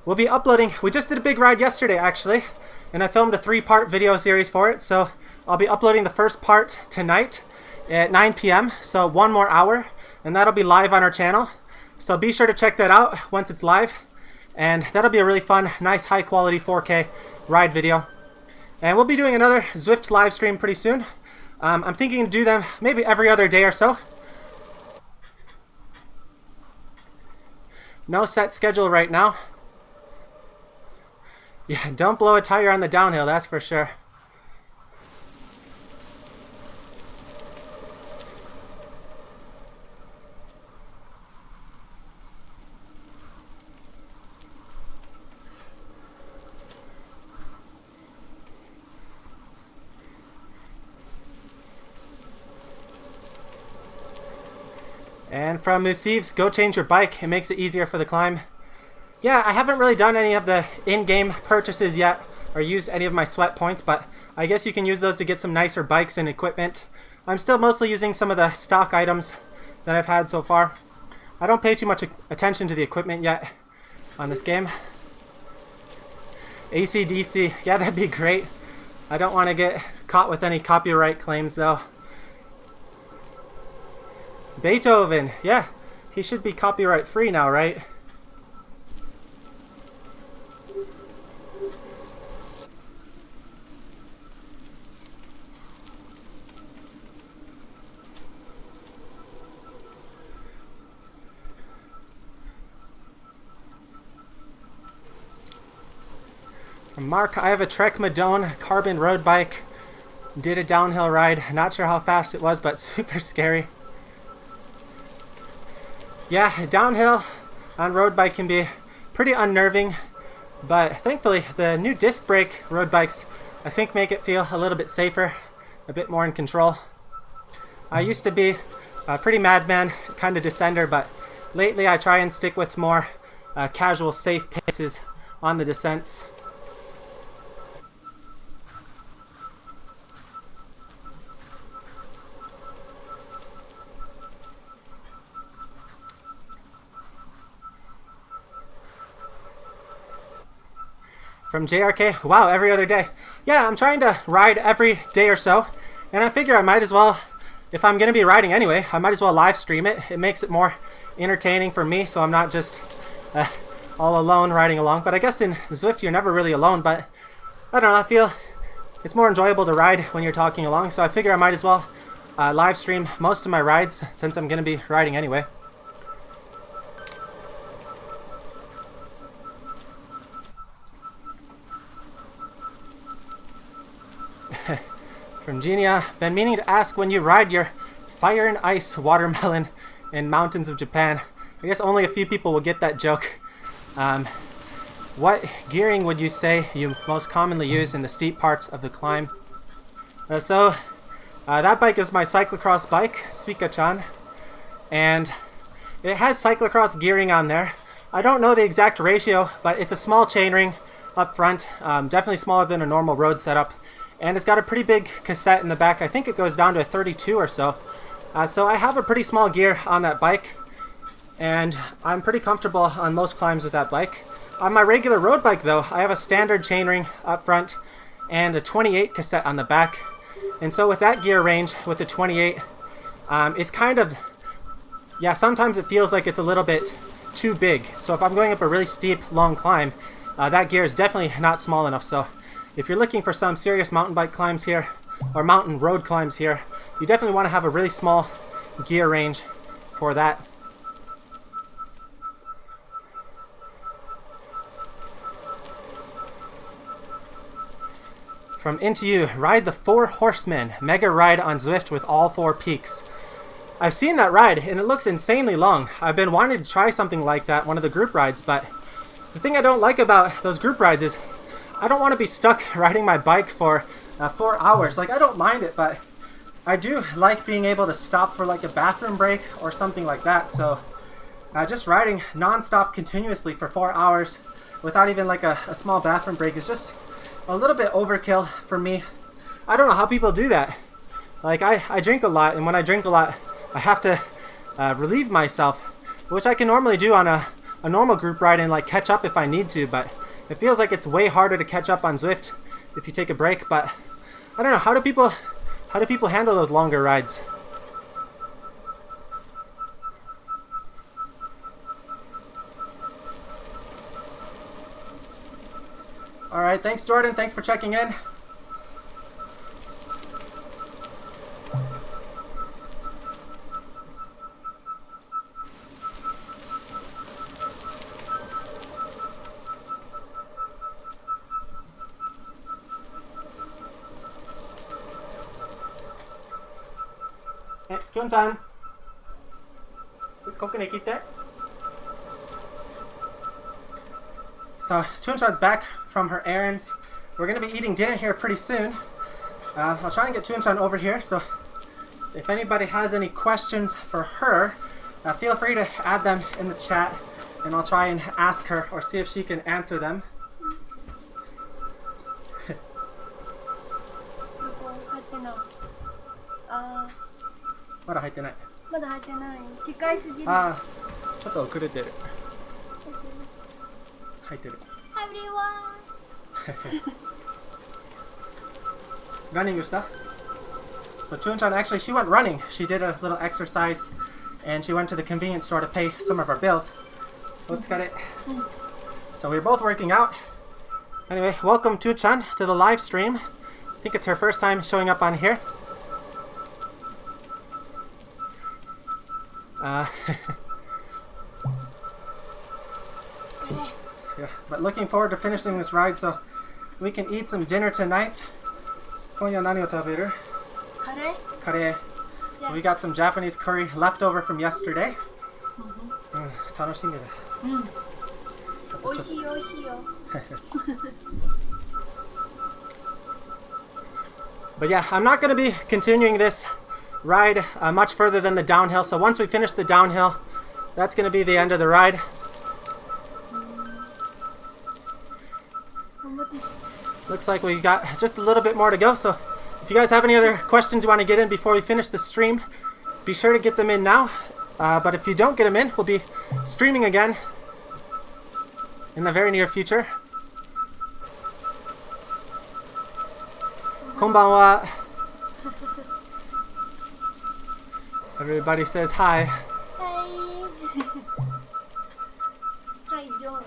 We'll be uploading. We just did a big ride yesterday, actually, and I filmed a 3-part video series for it, so I'll be uploading the first part tonight at 9 p.m., so 1 more hour, and that'll be live on our channel. So be sure to check that out once it's live, and that'll be a really fun, nice, high-quality 4K ride video. And we'll be doing another Zwift live stream pretty soon. I'm thinking to do them maybe every other day or so. No set schedule right now. Yeah, don't blow a tire on the downhill, that's for sure. And from Musivs, go change your bike. It makes it easier for the climb. Yeah, I haven't really done any of the in-game purchases yet or used any of my sweat points, but I guess you can use those to get some nicer bikes and equipment. I'm still mostly using some of the stock items that I've had so far. I don't pay too much attention to the equipment yet on this game. AC/DC, yeah, that'd be great. I don't want to get caught with any copyright claims though. Beethoven, yeah, he should be copyright free now, right? Mark, I have a Trek Madone carbon road bike. Did a downhill ride. Not sure how fast it was, but super scary. Yeah, downhill on road bike can be pretty unnerving, but thankfully the new disc brake road bikes I think make it feel a little bit safer, a bit more in control. I used to be a pretty madman kind of descender, but lately I try and stick with more casual, safe paces on the descents. From JRK, wow, every other day. Yeah, I'm trying to ride every day or so, and I figure I might as well, if I'm going to be riding anyway, I might as well live stream it. It makes it more entertaining for me, so I'm not just all alone riding along. But I guess in Zwift you're never really alone, but I don't know, I feel it's more enjoyable to ride when you're talking along, so I figure I might as well live stream most of my rides since I'm going to be riding anyway. From Genia, been meaning to ask when you ride your fire and ice watermelon in mountains of Japan. I guess only a few people will get that joke. What gearing would you say you most commonly use in the steep parts of the climb? That bike is my cyclocross bike, Suika-chan, and it has cyclocross gearing on there. I don't know the exact ratio, but it's a small chainring up front, definitely smaller than a normal road setup. And it's got a pretty big cassette in the back. I think it goes down to a 32 or so. So I have a pretty small gear on that bike, and I'm pretty comfortable on most climbs with that bike. On my regular road bike though, I have a standard chainring up front and a 28 cassette on the back. And so with that gear range, with the 28, it's kind of, yeah, sometimes it feels like it's a little bit too big. So if I'm going up a really steep, long climb, that gear is definitely not small enough. So if you're looking for some serious mountain bike climbs here, or mountain road climbs here, you definitely want to have a really small gear range for that. From Into You, ride the Four Horsemen, mega ride on Zwift with all 4 peaks. I've seen that ride, and it looks insanely long. I've been wanting to try something like that, one of the group rides, but the thing I don't like about those group rides is I don't want to be stuck riding my bike for 4 hours. Like, I don't mind it, but I do like being able to stop for like a bathroom break or something like that. So just riding non-stop continuously for 4 hours without even like a small bathroom break is just a little bit overkill for me. I don't know how people do that. Like, I drink a lot, and when I drink a lot, I have to relieve myself, which I can normally do on a normal group ride and like catch up if I need to, but it feels like it's way harder to catch up on Zwift if you take a break. But I don't know, how do people handle those longer rides? All right, thanks Jordan, thanks for checking in. Chun-chan, ここに来て. So Chun-chan's back from her errands. We're going to be eating dinner here pretty soon. I'll try and get Chun-chan over here, so if anybody has any questions for her, feel free to add them in the chat, and I'll try and ask her or see if she can answer them. まだ入ってない。まだ入ってない。機械すぎる。ああ、ちょっと遅れてる。入ってる。Hi everyone. Running your stuff. So Chun-chan actually, she went running. She did a little exercise, and she went to the convenience store to pay some of our bills. Let's get it. So we're both working out. Anyway, welcome Chun-chan to the live stream. I think it's her first time showing up on here. Yeah, but looking forward to finishing this ride so we can eat some dinner tonight. 今夜何を食べる? Curry? Curry. Yeah. We got some Japanese curry left over from yesterday. 楽しみだ。美味しい美味しいよ。But yeah, I'm not going to be continuing this ride much further than the downhill. So once we finish the downhill, that's going to be the end of the ride. Looks like we got just a little bit more to go. So if you guys have any other questions you want to get in before we finish the stream, be sure to get them in now. But if you don't get them in, we'll be streaming again in the very near future. Konbanwa. Everybody says hi. Hi. Hi, John.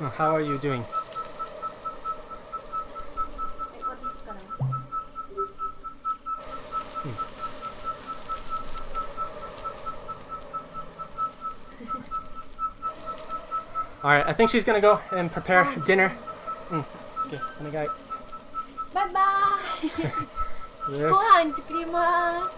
Oh, how are you doing? What is it? Alright, I think she's gonna go and prepare dinner. Okay, 오네가이. Bye bye. There's... 고항 지키마.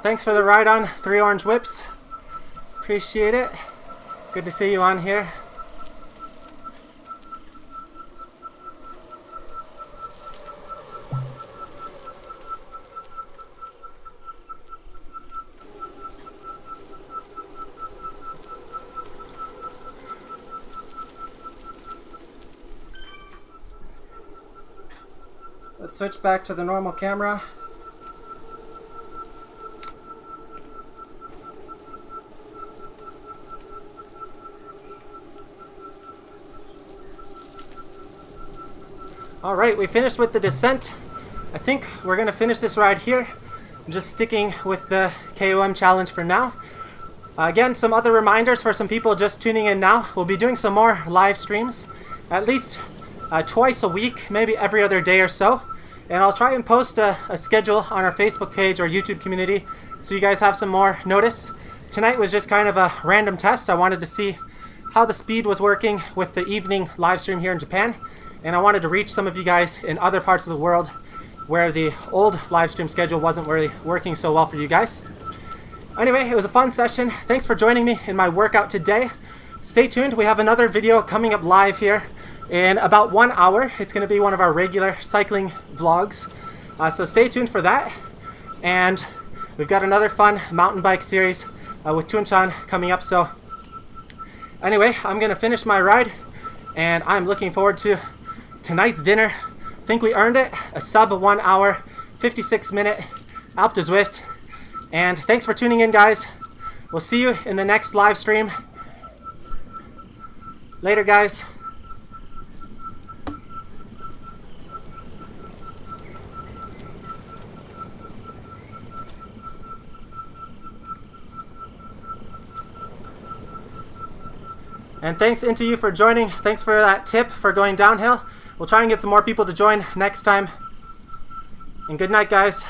Thanks for the ride on 3 Orange Whips. Appreciate it. Good to see you on here. Let's switch back to the normal camera. Alright, we finished with the descent. I think we're going to finish this ride here. I'm just sticking with the KOM challenge for now. Again, some other reminders for some people just tuning in now. We'll be doing some more live streams, at least twice a week, maybe every other day or so. And I'll try and post a schedule on our Facebook page or YouTube community so you guys have some more notice. Tonight was just kind of a random test. I wanted to see how the speed was working with the evening live stream here in Japan. And I wanted to reach some of you guys in other parts of the world where the old live stream schedule wasn't really working so well for you guys. Anyway, it was a fun session. Thanks for joining me in my workout today. Stay tuned. We have another video coming up live here in about 1 hour. It's going to be one of our regular cycling vlogs. So stay tuned for that. And we've got another fun mountain bike series with Chun-chan coming up. So anyway, I'm going to finish my ride and I'm looking forward to tonight's dinner. I think we earned it. A sub 1 hour, 56-minute Alp Du Zwift. And thanks for tuning in, guys. We'll see you in the next live stream. Later, guys. And thanks into you for joining. Thanks for that tip for going downhill. We'll try and get some more people to join next time. And good night, guys.